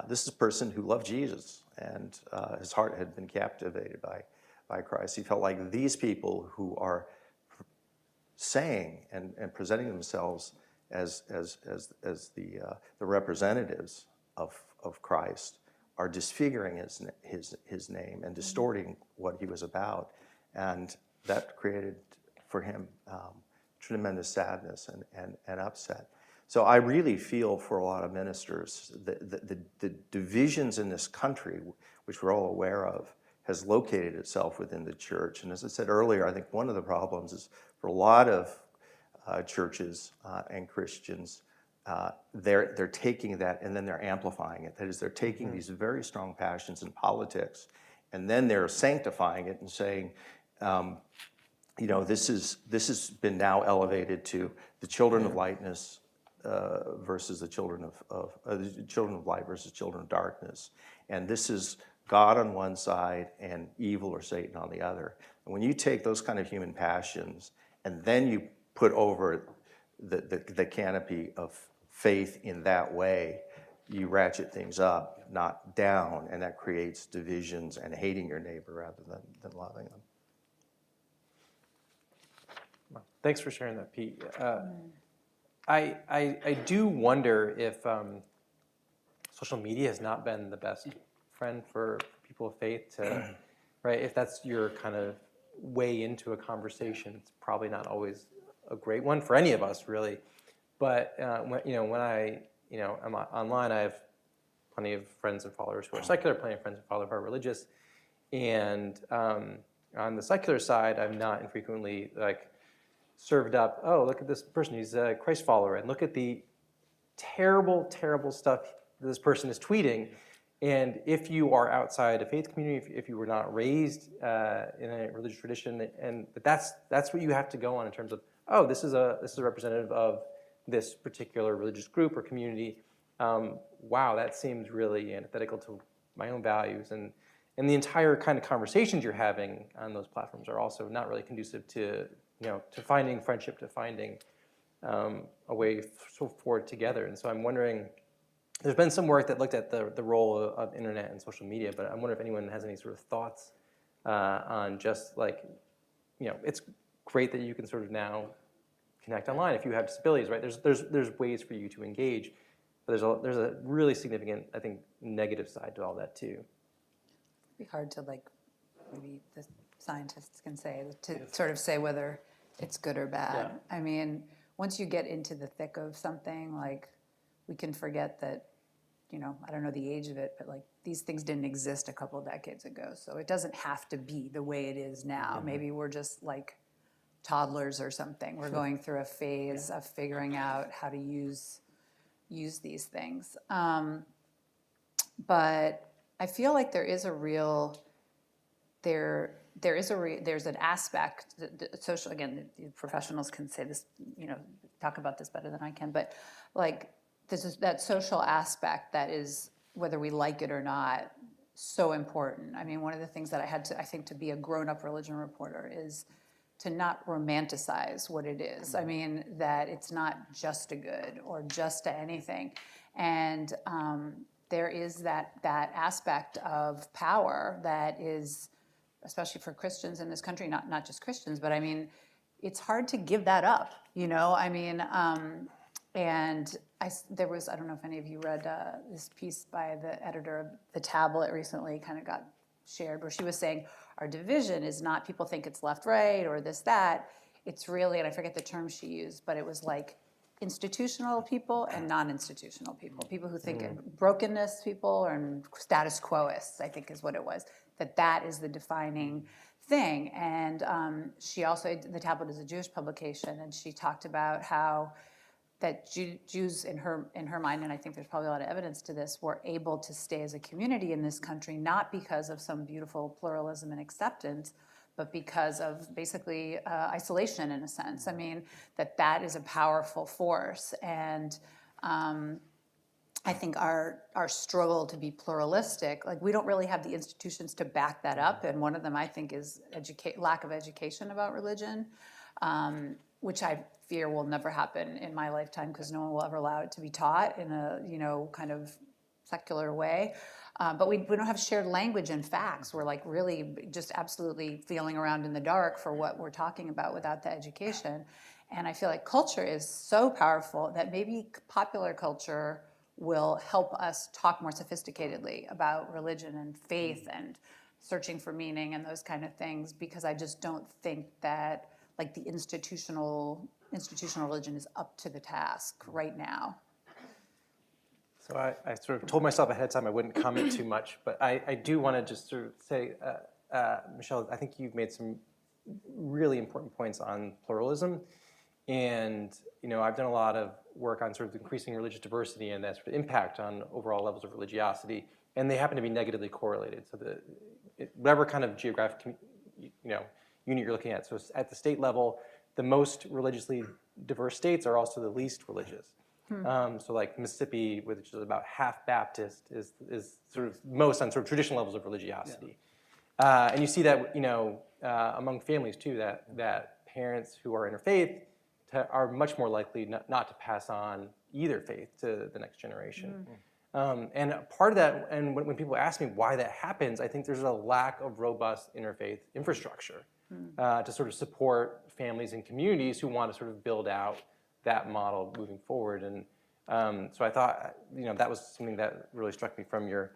This is a person who loved Jesus, and his heart had been captivated by Christ. He felt like these people who are saying and presenting themselves as the representatives of Christ are disfiguring his name and distorting what he was about, and that created for him tremendous sadness and upset. So I really feel for a lot of ministers the divisions in this country, which we're all aware of, has located itself within the church. And as I said earlier, I think one of the problems is for a lot of churches and Christians, they're taking that and then they're amplifying it. That is, they're taking these very strong passions in politics, and then they're sanctifying it and saying, this has been now elevated to the children of lightness versus the children of children of light versus children of darkness, and this is God on one side and evil or Satan on the other. And when you take those kind of human passions and then you put over the canopy of faith in that way, you ratchet things up, not down, and that creates divisions and hating your neighbor rather than loving them. Thanks for sharing that, Pete. I do wonder if social media has not been the best friend for people of faith to, right? If that's your kind of way into a conversation, it's probably not always a great one for any of us, really. But when I am online, I have plenty of friends and followers who are secular, plenty of friends and followers who are religious, and on the secular side, I'm not infrequently served up, oh, look at this person, he's a Christ follower, and look at the terrible, terrible stuff that this person is tweeting. And if you are outside a faith community, if you were not raised in a religious tradition, and that's what you have to go on in terms of, oh, this is a representative of this particular religious group or community. Wow, that seems really antithetical to my own values. And the entire kind of conversations you're having on those platforms are also not really conducive to finding friendship, to finding a way forward together. And so I'm wondering, there's been some work that looked at the role of internet and social media, but I wonder if anyone has any sort of thoughts on just it's great that you can sort of now connect online if you have disabilities, right? There's ways for you to engage, but there's a really significant, I think, negative side to all that too. It'd be hard to maybe the scientists can say, to sort of say whether it's good or bad. Yeah. I mean, once you get into the thick of something, we can forget that, I don't know the age of it, but these things didn't exist a couple of decades ago. So it doesn't have to be the way it is now. Mm-hmm. Maybe we're just toddlers or something. We're going through a phase of figuring out how to use these things. But I feel like there is a real, there's an aspect, social, again, the professionals can say this, talk about this better than I can, but this is that social aspect that is, whether we like it or not, so important. I mean, one of the things that I had to, I think, to be a grown-up religion reporter is to not romanticize what it is. I mean, that it's not just a good or just a anything. And there is that aspect of power that is, especially for Christians in this country, not just Christians, but I mean, it's hard to give that up, I mean, and there was, I don't know if any of you read this piece by the editor of The Tablet recently, kind of got shared, where she was saying, our division is not, people think it's left, right, or this, that. It's really, and I forget the term she used, but it was institutional people and non-institutional people. People who think brokenness people and status quoists, I think is what it was. That is the defining thing. And she also, The Tablet is a Jewish publication, and she talked about how that Jews in her mind, and I think there's probably a lot of evidence to this, were able to stay as a community in this country, not because of some beautiful pluralism and acceptance, but because of basically isolation in a sense. I mean, that is a powerful force. And I think our struggle to be pluralistic, we don't really have the institutions to back that up. And one of them, I think, is lack of education about religion, which I fear will never happen in my lifetime because no one will ever allow it to be taught in a, kind of secular way. But we don't have shared language and facts. We're really just absolutely feeling around in the dark for what we're talking about without the education. And I feel like culture is so powerful that maybe popular culture will help us talk more sophisticatedly about religion and faith and searching for meaning and those kind of things, because I just don't think that the institutional religion is up to the task right now. So I sort of told myself ahead of time I wouldn't comment too much, but I do want to just sort of say, Michelle, I think you've made some really important points on pluralism. And I've done a lot of work on sort of increasing religious diversity and that sort of impact on overall levels of religiosity, and they happen to be negatively correlated. So whatever kind of geographic unit you're looking at. So at the state level, the most religiously diverse states are also the least religious. So like Mississippi, which is about half Baptist, is sort of most on sort of traditional levels of religiosity. And you see that, among families too, that parents who are interfaith are much more likely not to pass on either faith to the next generation. And part of that, and when people ask me why that happens, I think there's a lack of robust interfaith infrastructure to sort of support families and communities who want to sort of build out that model moving forward. And so I thought, that was something that really struck me from your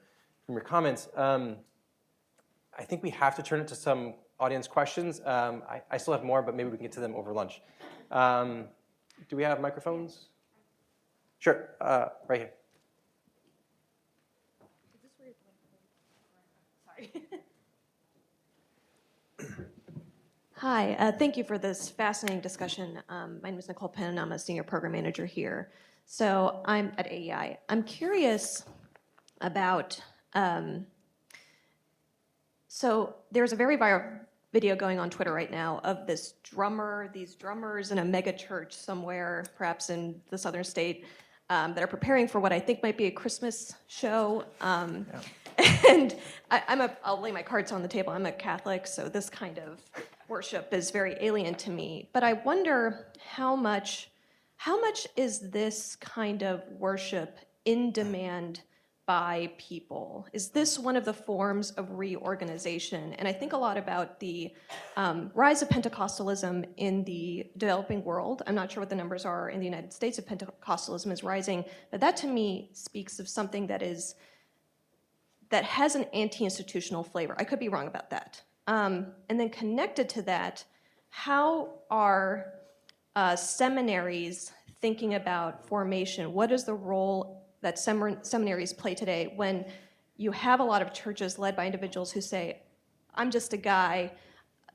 comments. I think we have to turn it to some audience questions. I still have more, but maybe we can get to them over lunch. Do we have microphones? Sure, right here. Hi, thank you for this fascinating discussion. My name is Nicole Penn, and I'm a senior program manager here. So I'm at AEI. I'm curious about, so there's a very viral video going on Twitter right now of these drummers in a mega church somewhere, perhaps in the southern state, that are preparing for what I think might be a Christmas show. And I'll lay my cards on the table. I'm a Catholic, so this kind of worship is very alien to me. But I wonder how much is this kind of worship in demand by people? Is this one of the forms of reorganization? And I think a lot about the rise of Pentecostalism in the developing world. I'm not sure what the numbers are in the United States if Pentecostalism is rising, but that to me speaks of something that has an anti-institutional flavor. I could be wrong about that. And then connected to that, how are seminaries thinking about formation? What is the role that seminaries play today when you have a lot of churches led by individuals who say, I'm just a guy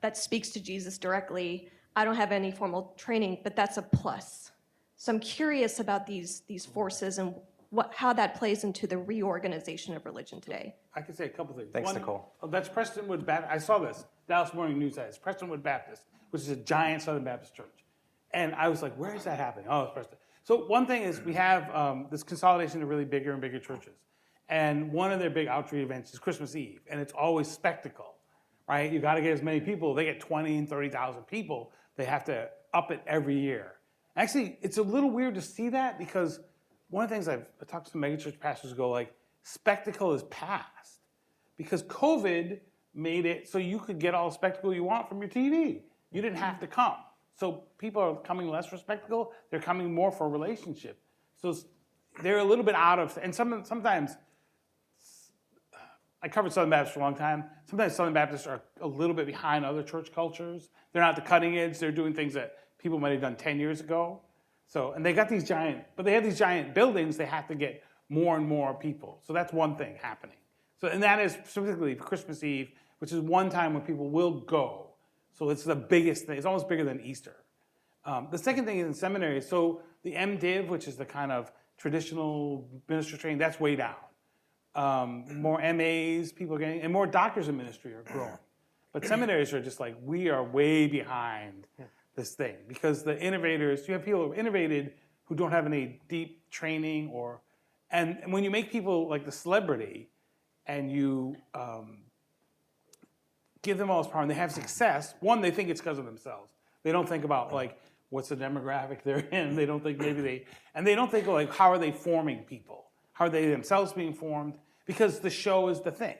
that speaks to Jesus directly. I don't have any formal training, but that's a plus. So I'm curious about these forces and how that plays into the reorganization of religion today. I can say a couple things. Thanks, Nicole. That's Prestonwood Baptist. I saw this, Dallas Morning News has Prestonwood Baptist, which is a giant Southern Baptist church. And I was like, where is that happening? Oh, it's Preston. So one thing is we have this consolidation of really bigger and bigger churches. And one of their big outreach events is Christmas Eve. And it's always spectacle, right? You got to get as many people. They get 20 and 30,000 people. They have to up it every year. Actually, it's a little weird to see that because one of the things I've talked to some megachurch pastors who go like, spectacle is past because COVID made it so you could get all the spectacle you want from your TV. You didn't have to come. So people are coming less for spectacle. They're coming more for a relationship. So they're a little bit out of, and sometimes, I covered Southern Baptists for a long time. Sometimes Southern Baptists are a little bit behind other church cultures. They're not the cutting edge. They're doing things that people might have done 10 years ago. So, and they got these but they have these giant buildings, they have to get more and more people. So that's one thing happening. So, and that is specifically Christmas Eve, which is one time when people will go. So it's the biggest thing, it's almost bigger than Easter. The second thing is in seminaries, so the MDiv, which is the kind of traditional minister training, that's way down. More MAs, people getting, and more doctors in ministry are growing. But seminaries are just like, we are way behind this thing because the innovators, you have people who are innovated who don't have any deep training and when you make people like the celebrity and you give them all this power and they have success, one, they think it's because of themselves. They don't think about like, what's the demographic they're in? They don't think they don't think like, how are they forming people? How are they themselves being formed? Because the show is the thing.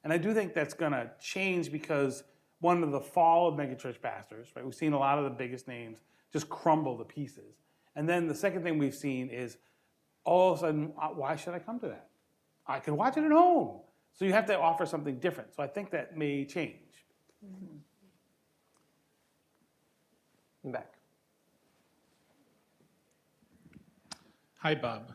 And I do think that's gonna change because one of the fall of megachurch pastors, right? We've seen a lot of the biggest names just crumble to pieces. And then the second thing we've seen is all of a sudden, why should I come to that? I can watch it at home. So you have to offer something different. So I think that may change. I'm back. Hi, Bob.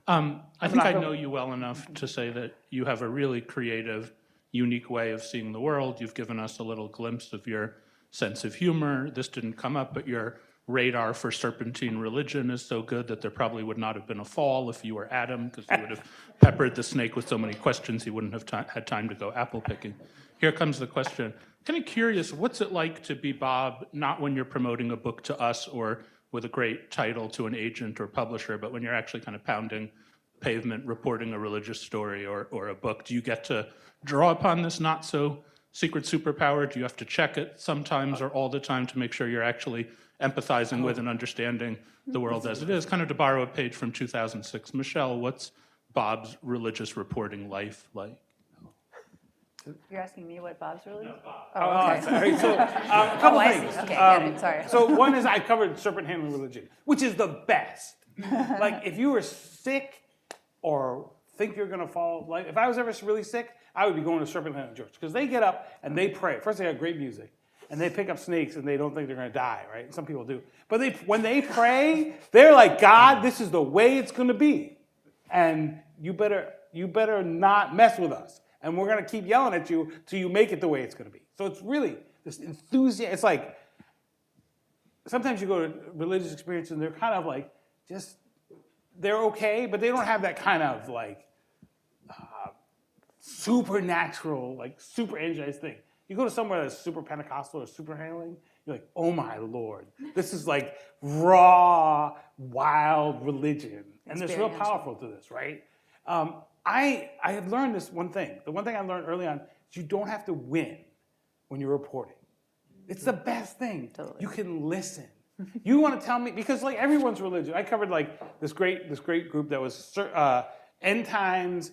I think I know you well enough to say that you have a really creative, unique way of seeing the world. You've given us a little glimpse of your sense of humor. This didn't come up, but your radar for serpentine religion is so good that there probably would not have been a fall if you were Adam, because you would have peppered the snake with so many questions he wouldn't have had time to go apple picking. Here comes the question. Kind of curious, what's it like to be Bob, not when you're promoting a book to us or with a great title to an agent or publisher, but when you're actually kind of pounding pavement, reporting a religious story or a book, do you get to draw upon this not so secret superpower? Do you have to check it sometimes or all the time to make sure you're actually empathizing with and understanding the world as it is? Kind of to borrow a page from 2006. Michelle, what's Bob's religious reporting life like? You're asking me what Bob's religion? Oh, okay. sorry. So, a couple I see. things. Okay, got it. Sorry. So one is I covered serpent handling religion, which is the best. Like if you were sick or think you're going to fall, like if I was ever really sick, I would be going to serpent handling church because they get up and they pray. First, they have great music, and they pick up snakes and they don't think they're going to die, right? Some people do, but when they pray, they're like, God, this is the way it's going to be, and you better not mess with us. And we're going to keep yelling at you till you make it the way it's going to be. So it's really this enthusiasm. It's like sometimes you go to religious experiences and they're kind of like just, they're okay, but they don't have that kind of like supernatural, like super energized thing. You go to somewhere that's super Pentecostal or super handling, you're like, oh my Lord, this is like raw, wild religion. And it's real powerful to this, right? I have learned this one thing. The one thing I learned early on is you don't have to win when you're reporting. It's the best thing. Totally. You can listen. You want to tell me, because like everyone's religion. I covered like this great group that was end times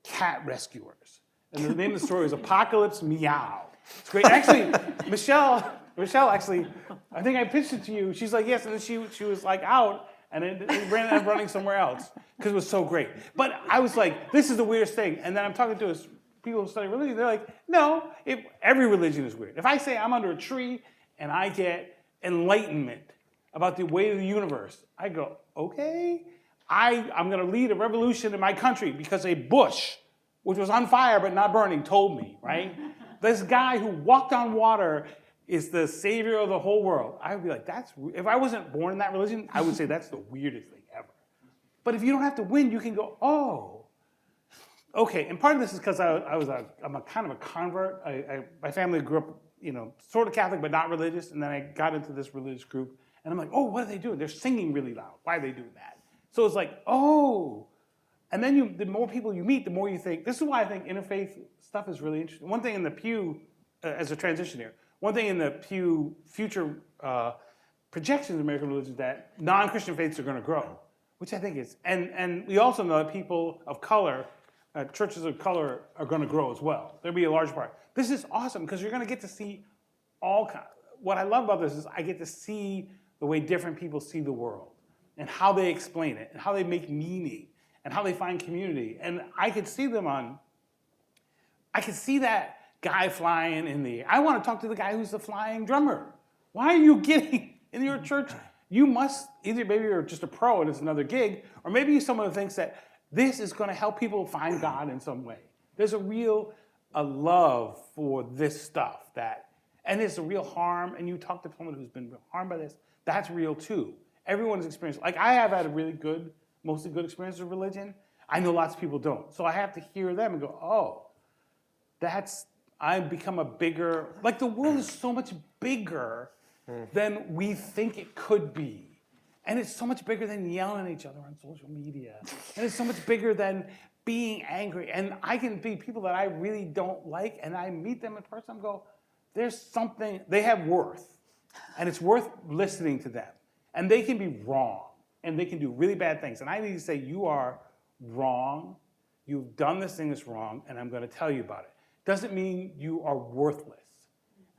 cat rescuers. And the name of the story is Apocalypse Meow. It's great. Actually, Michelle, actually, I think I pitched it to you. She's like, yes, and then she was like out. And then it ran up running somewhere else because it was so great. But I was like, this is the weirdest thing. And then I'm talking to people who study religion. They're like, no, every religion is weird. If I say I'm under a tree and I get enlightenment about the way of the universe, I go, okay, I'm going to lead a revolution in my country because a bush, which was on fire but not burning, told me, right? This guy who walked on water is the savior of the whole world. I would be like, if I wasn't born in that religion, I would say that's the weirdest thing ever. But if you don't have to win, you can go, oh, okay. And part of this is because I'm a kind of a convert. My family grew up, sort of Catholic, but not religious. And then I got into this religious group. And I'm like, oh, what are they doing? They're singing really loud. Why are they doing that? So it's like, oh. And then the more people you meet, the more you think, this is why I think interfaith stuff is really interesting. One thing in the Pew, as a transition here, one thing in the Pew future projections of American religion is that non-Christian faiths are going to grow, which I think is, and we also know that people of color, churches of color are going to grow as well. There'll be a large part. This is awesome because you're going to get to see what I love about this is I get to see the way different people see the world and how they explain it and how they make meaning and how they find community. And I could see I could see that guy flying in the air. I want to talk to the guy who's the flying drummer. Why are you getting in your church? You must, either maybe you're just a pro and it's another gig, or maybe you're someone who thinks that this is going to help people find God in some way. There's a love for this stuff and it's a real harm, and you talk to someone who's been harmed by this, that's real too. Everyone's experienced, like I have had a really good, mostly good experience with religion. I know lots of people don't. So I have to hear them and go, oh, I've become a bigger, like the world is so much bigger than we think it could be. And it's so much bigger than yelling at each other on social media. And it's so much bigger than being angry. And I can be people that I really don't like, and I meet them in person and go, there's something, they have worth. And it's worth listening to them. And they can be wrong. And they can do really bad things. And I need to say, you are wrong. You've done this thing that's wrong, and I'm going to tell you about it. Doesn't mean you are worthless.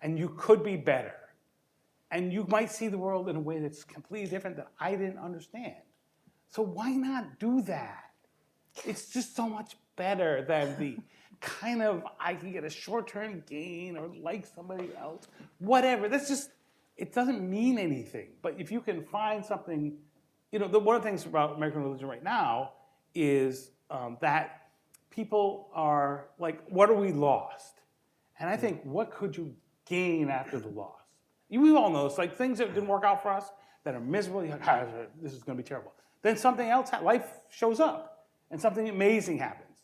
And you could be better. And you might see the world in a way that's completely different that I didn't understand. So why not do that? It's just so much better than the kind of, I can get a short-term gain or like somebody else, whatever. That's just, it doesn't mean anything. But if you can find something, one of the things about American religion right now is that people are like, what are we lost? And I think, what could you gain after the loss? We all know it's like things that didn't work out for us that are miserable. You're like, this is going to be terrible. Then something else, life shows up, and something amazing happens.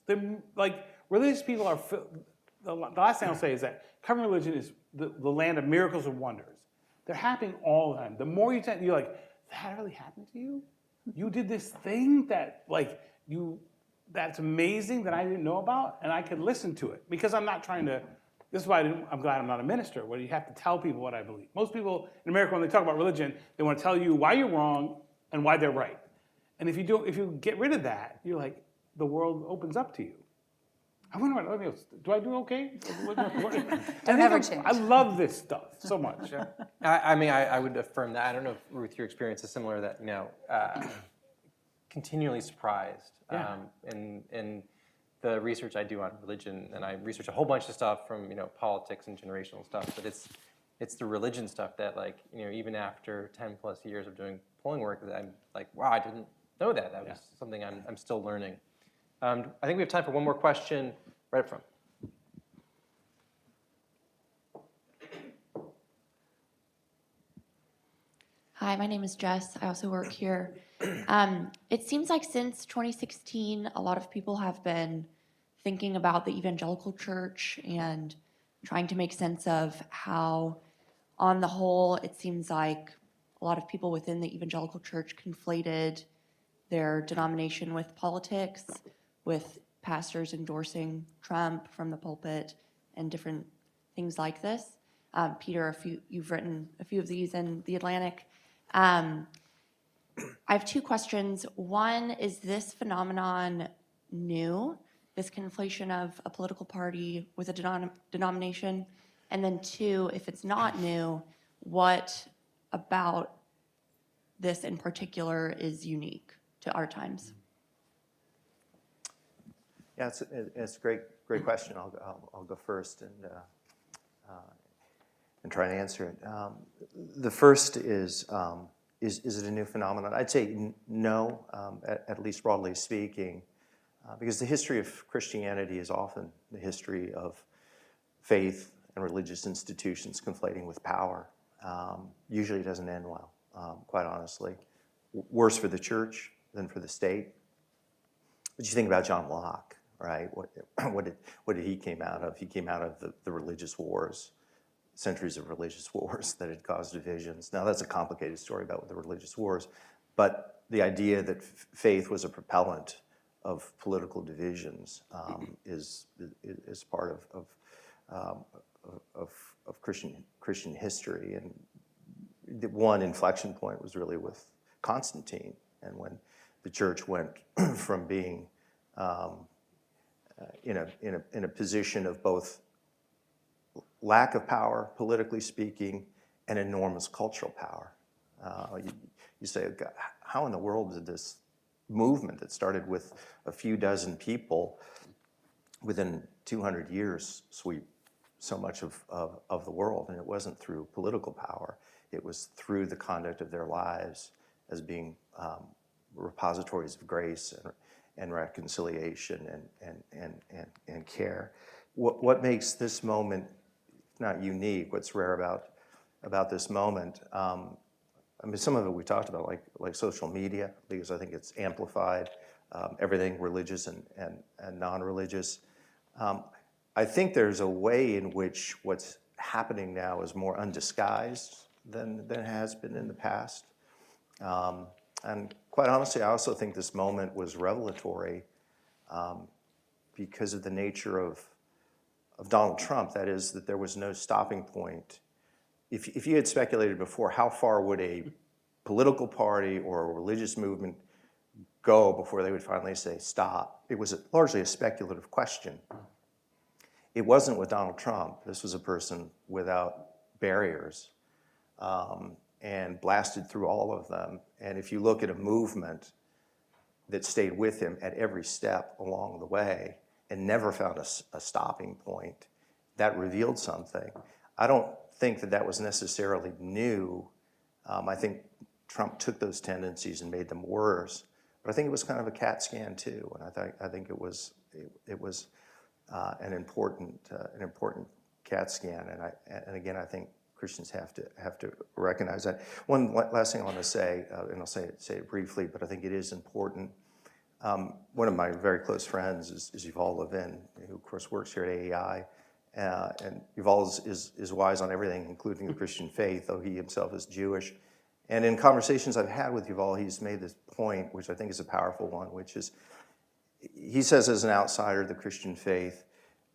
Like religious people are. The last thing I'll say is that covering religion is the land of miracles and wonders. They're happening all the time. The more you're like, that really happened to you? You did this thing that, like, that's amazing that I didn't know about, and I could listen to it because I'm not trying to. This is why I'm glad I'm not a minister, where you have to tell people what I believe. Most people in America, when they talk about religion, they want to tell you why you're wrong and why they're right. And if you get rid of that, you're like, the world opens up to you. I wonder what, do I do okay? Don't ever change. I love this stuff so much. I would affirm that. I don't know if, Ruth, your experience is similar, that, continually surprised. Yeah. In the research I do on religion, and I research a whole bunch of stuff from, politics and generational stuff, but it's the religion stuff that, like, even after 10 plus years of doing polling work, that I'm like, wow, I didn't know that. That was something I'm still learning. I think we have time for one more question right up front. Hi, my name is Jess. I also work here. It seems like since 2016, a lot of people have been thinking about the evangelical church and trying to make sense of how, on the whole, it seems like a lot of people within the evangelical church conflated their denomination with politics, with pastors endorsing Trump from the pulpit and different things like this. Peter, you've written a few of these in The Atlantic. I have two questions. One, is this phenomenon new, this conflation of a political party with a denomination? And then two, if it's not new, what about this in particular is unique to our times? Yeah, it's a great question. I'll go first and try and answer it. The first is it a new phenomenon? I'd say no, at least broadly speaking, because the history of Christianity is often the history of faith and religious institutions conflating with power. Usually it doesn't end well, quite honestly. Worse for the church than for the state. But you think about John Locke, right? What did he came out of? He came out of the religious wars, centuries of religious wars that had caused divisions. Now that's a complicated story about the religious wars, but the idea that faith was a propellant of political divisions is part of Christian history. And the one inflection point was really with Constantine, and when the church went from being in a position of both lack of power, politically speaking, and enormous cultural power. You say, God, how in the world did this movement that started with a few dozen people within 200 years sweep so much of the world? And it wasn't through political power. It was through the conduct of their lives as being repositories of grace and reconciliation and care. What makes this moment not unique, what's rare about this moment, I mean, some of it we talked about, like social media, because I think it's amplified everything religious and non-religious. I think there's a way in which what's happening now is more undisguised than it has been in the past. And quite honestly, I also think this moment was revelatory because of the nature of Donald Trump. That is, that there was no stopping point. If you had speculated before, how far would a political party or a religious movement go before they would finally say stop? It was largely a speculative question. It wasn't with Donald Trump. This was a person without barriers and blasted through all of them. And if you look at a movement that stayed with him at every step along the way and never found a stopping point, that revealed something. I don't think that was necessarily new. I think Trump took those tendencies and made them worse. But I think it was kind of a CAT scan too, and I think it was an important CAT scan. And again, I think Christians have to recognize that. One last thing I want to say, and I'll say it briefly, but I think it is important. One of my very close friends is Yuval Levin, who of course works here at AEI. And Yuval is wise on everything, including the Christian faith, though he himself is Jewish. And in conversations I've had with Yuval, he's made this point, which I think is a powerful one, which is, he says as an outsider of the Christian faith,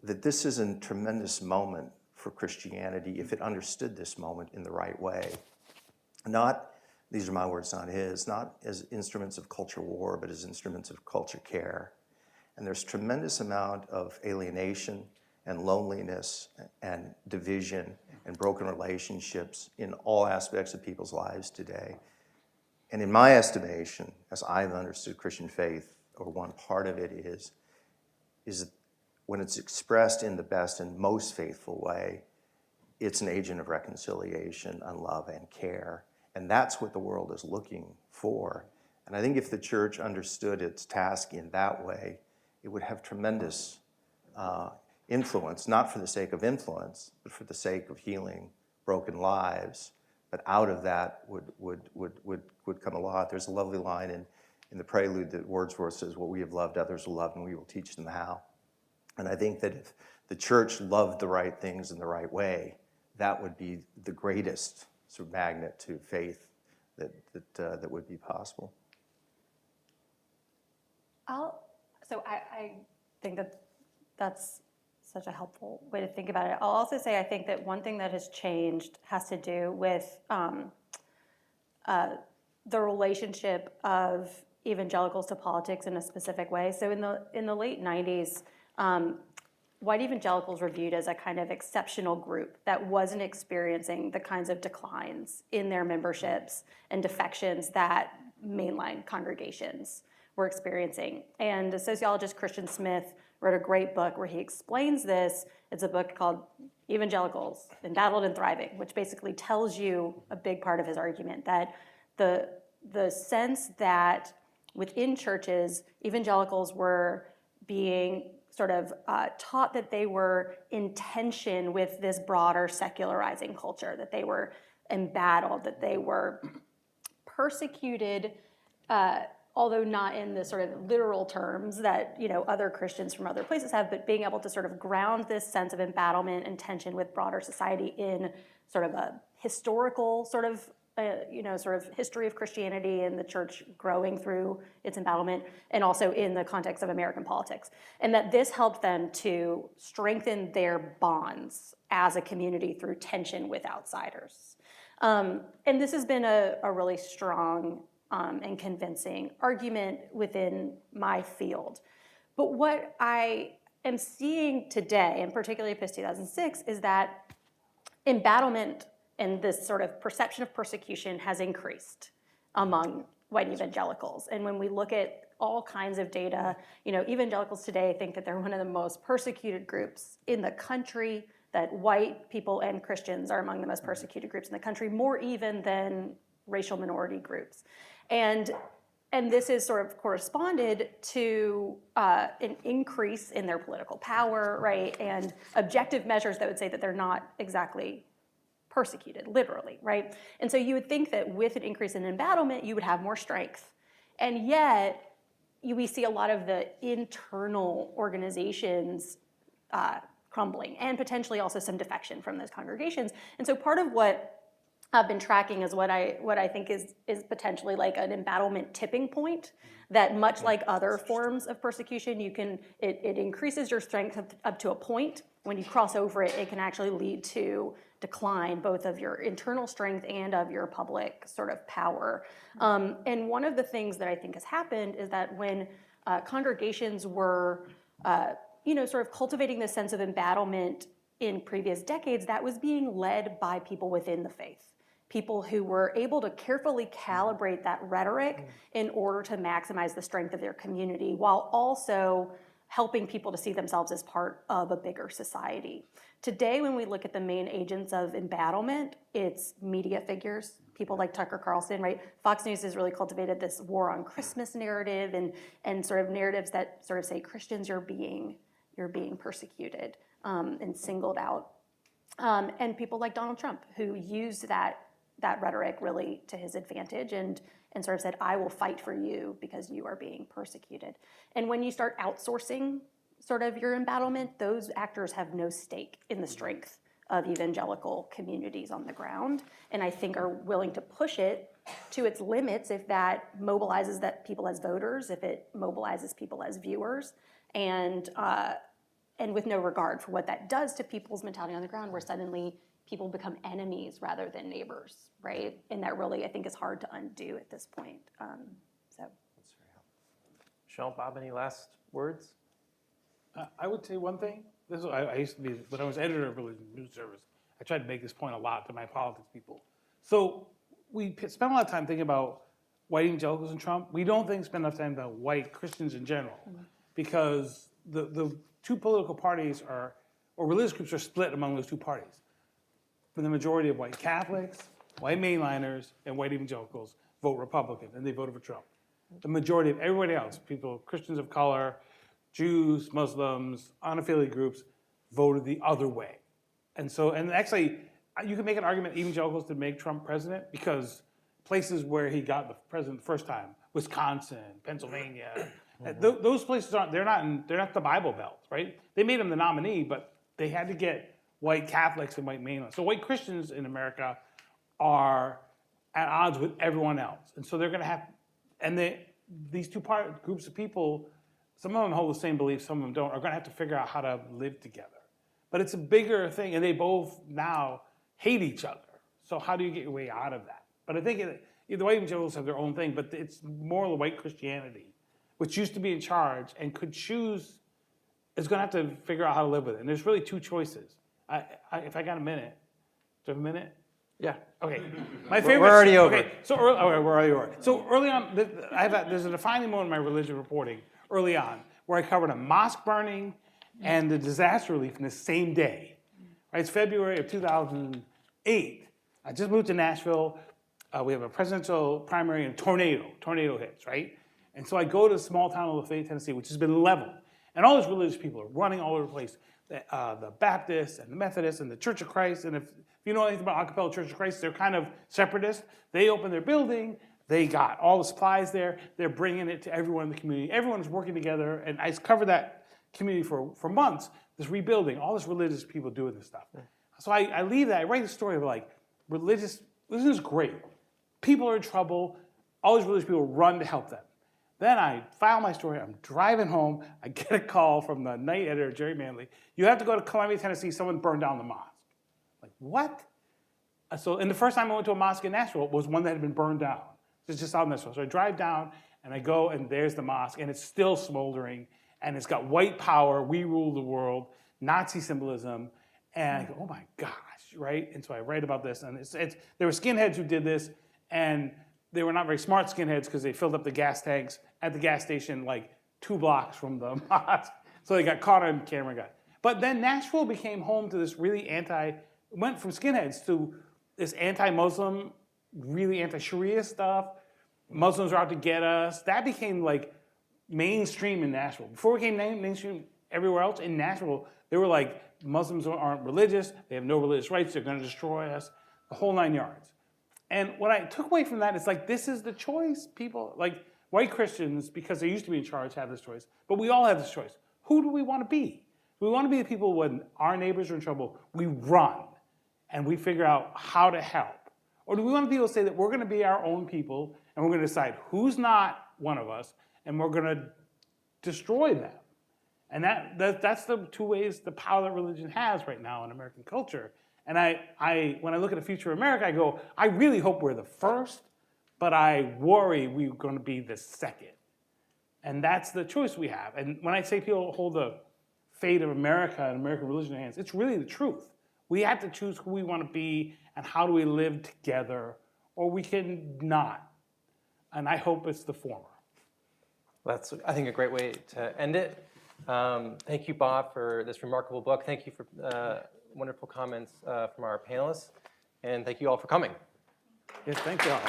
that this is a tremendous moment for Christianity if it understood this moment in the right way. Not, these are my words, not his, not as instruments of culture war, but as instruments of culture care. And there's tremendous amount of alienation and loneliness and division and broken relationships in all aspects of people's lives today. And in my estimation, as I've understood Christian faith, or one part of it is when it's expressed in the best and most faithful way, it's an agent of reconciliation and love and care. And that's what the world is looking for. And I think if the church understood its task in that way, it would have tremendous influence, not for the sake of influence, but for the sake of healing broken lives. But out of that would come a lot. There's a lovely line in the prelude that Wordsworth says, "What we have loved, others will love, and we will teach them how." And I think that if the church loved the right things in the right way, that would be the greatest sort of magnet to faith that would be possible. So I think that that's such a helpful way to think about it. I'll also say I think that one thing that has changed has to do with the relationship of evangelicals to politics in a specific way. So in the late 90s, white evangelicals were viewed as a kind of exceptional group that wasn't experiencing the kinds of declines in their memberships and defections that mainline congregations were experiencing. And the sociologist Christian Smith wrote a great book where he explains this. It's a book called Evangelicals, Embattled and Thriving, which basically tells you a big part of his argument, that the sense that within churches, evangelicals were being sort of taught that they were in tension with this broader secularizing culture, that they were embattled, that they were persecuted, although not in the sort of literal terms that other Christians from other places have, but being able to sort of ground this sense of embattlement and tension with broader society in sort of a historical sort of history of Christianity and the church growing through its embattlement, and also in the context of American politics. And that this helped them to strengthen their bonds as a community through tension with outsiders. And this has been a really strong and convincing argument within my field. But what I am seeing today, and particularly post 2006, is that embattlement and this sort of perception of persecution has increased among white evangelicals. And when we look at all kinds of data, evangelicals today think that they're one of the most persecuted groups in the country, that white people and Christians are among the most persecuted groups in the country, more even than racial minority groups. And this is sort of corresponded to an increase in their political power, right? And objective measures that would say that they're not exactly persecuted, literally, right? And so you would think that with an increase in embattlement, you would have more strength. And yet, we see a lot of the internal organizations crumbling, and potentially also some defection from those congregations. And so part of what I've been tracking is what I think is potentially like an embattlement tipping point, that much like other forms of persecution, it increases your strength up to a point. When you cross over it, it can actually lead to decline, both of your internal strength and of your public sort of power. And one of the things that I think has happened is that when congregations were, sort of cultivating this sense of embattlement in previous decades, that was being led by people within the faith. People who were able to carefully calibrate that rhetoric in order to maximize the strength of their community, while also helping people to see themselves as part of a bigger society. Today, when we look at the main agents of embattlement, it's media figures, people like Tucker Carlson, right? Fox News has really cultivated this war on Christmas narrative and sort of narratives that sort of say Christians, you're being persecuted and singled out. And people like Donald Trump, who used that rhetoric really to his advantage and sort of said, I will fight for you because you are being persecuted. And when you start outsourcing sort of your embattlement, those actors have no stake in the strength of evangelical communities on the ground, and I think are willing to push it to its limits if that mobilizes that people as voters, if it mobilizes people as viewers, and with no regard for what that does to people's mentality on the ground, where suddenly people become enemies rather than neighbors, right? And that really, I think, is hard to undo at this point. So. Michelle, Bob, any last words? I would say one thing. This is, I used to be, when I was editor of Religion News Service, I tried to make this point a lot to my politics people. So we spend a lot of time thinking about white evangelicals and Trump. We don't spend enough time about white Christians in general, because the two political parties or religious groups are split among those two parties. For the majority of white Catholics, white mainliners, and white evangelicals vote Republican, and they voted for Trump. The majority of everybody else, people, Christians of color, Jews, Muslims, unaffiliated groups, voted the other way. And actually, you can make an argument evangelicals to make Trump president, because places where he got the president the first time, Wisconsin, Pennsylvania, those places they're not the Bible Belt, right? They made him the nominee, but they had to get white Catholics and white mainline. So white Christians in America are at odds with everyone else. And so they're going to have, these two groups of people, some of them hold the same beliefs, some of them don't, are going to have to figure out how to live together. But it's a bigger thing, and they both now hate each other. So how do you get your way out of that? But I think the white evangelicals have their own thing, but it's more the white Christianity, which used to be in charge and could choose, is going to have to figure out how to live with it. And there's really two choiys. If I got a minute, do I have a minute? Yeah. Okay. My favorite. We're already over. Okay. So we're already over. So early on, there's a defining moment in my religion reporting early on where I covered a mosque burning and the disaster relief in the same day. Right? It's February of 2008. I just moved to Nashville. We have a presidential primary and tornado hits, right? And so I go to the small town of Lafayette, Tennessee, which has been leveled. And all these religious people are running all over the place. The Baptists and the Methodists and the Church of Christ. And if you know anything about Acapella Church of Christ, they're kind of separatists. They opened their building. They got all the supplies there. They're bringing it to everyone in the community. Everyone's working together. And I covered that community for months, this rebuilding, all this religious people doing this stuff. So I leave that. I write a story of like, religion is great. People are in trouble. All these religious people run to help them. Then I file my story. I'm driving home. I get a call from the night editor, Jerry Manley. You have to go to Columbia, Tennessee. Someone burned down the mosque. Like, what? And the first time I went to a mosque in Nashville was one that had been burned down. It's just out in Nashville. So I drive down, and I go, and there's the mosque, and it's still smoldering, and it's got white power, we rule the world, Nazi symbolism, and I go, oh my gosh, right? And so I write about this, and there were skinheads who did this, and they were not very smart skinheads because they filled up the gas tanks at the gas station like 2 blocks from the mosque. So they got caught on camera. But then Nashville became home to this really went from skinheads to this anti-Muslim, really anti-Sharia stuff. Muslims are out to get us. That became like mainstream in Nashville. Before it became mainstream everywhere else, in Nashville, they were like, Muslims aren't religious, they have no religious rights, they're gonna destroy us, the whole 9 yards. And what I took away from that is like, this is the choice. People, like white Christians, because they used to be in charge, have this choice. But we all have this choice. Who do we want to be? We want to be the people when our neighbors are in trouble, we run and we figure out how to help. Or do we want to be able to say that we're going to be our own people and we're going to decide who's not one of us and we're going to destroy them? And that's the two ways, the power that religion has right now in American culture. And when I look at the future of America, I go, I really hope we're the first, but I worry we're going to be the second. And that's the choice we have. And when I say people hold the fate of America and American religion in their hands, it's really the truth. We have to choose who we want to be and how do we live together, or we can not. And I hope it's the former. That's, I think, a great way to end it. Thank you, Bob, for this remarkable book. Thank you for wonderful comments from our panelists. And thank you all for coming. Yes, thank you all.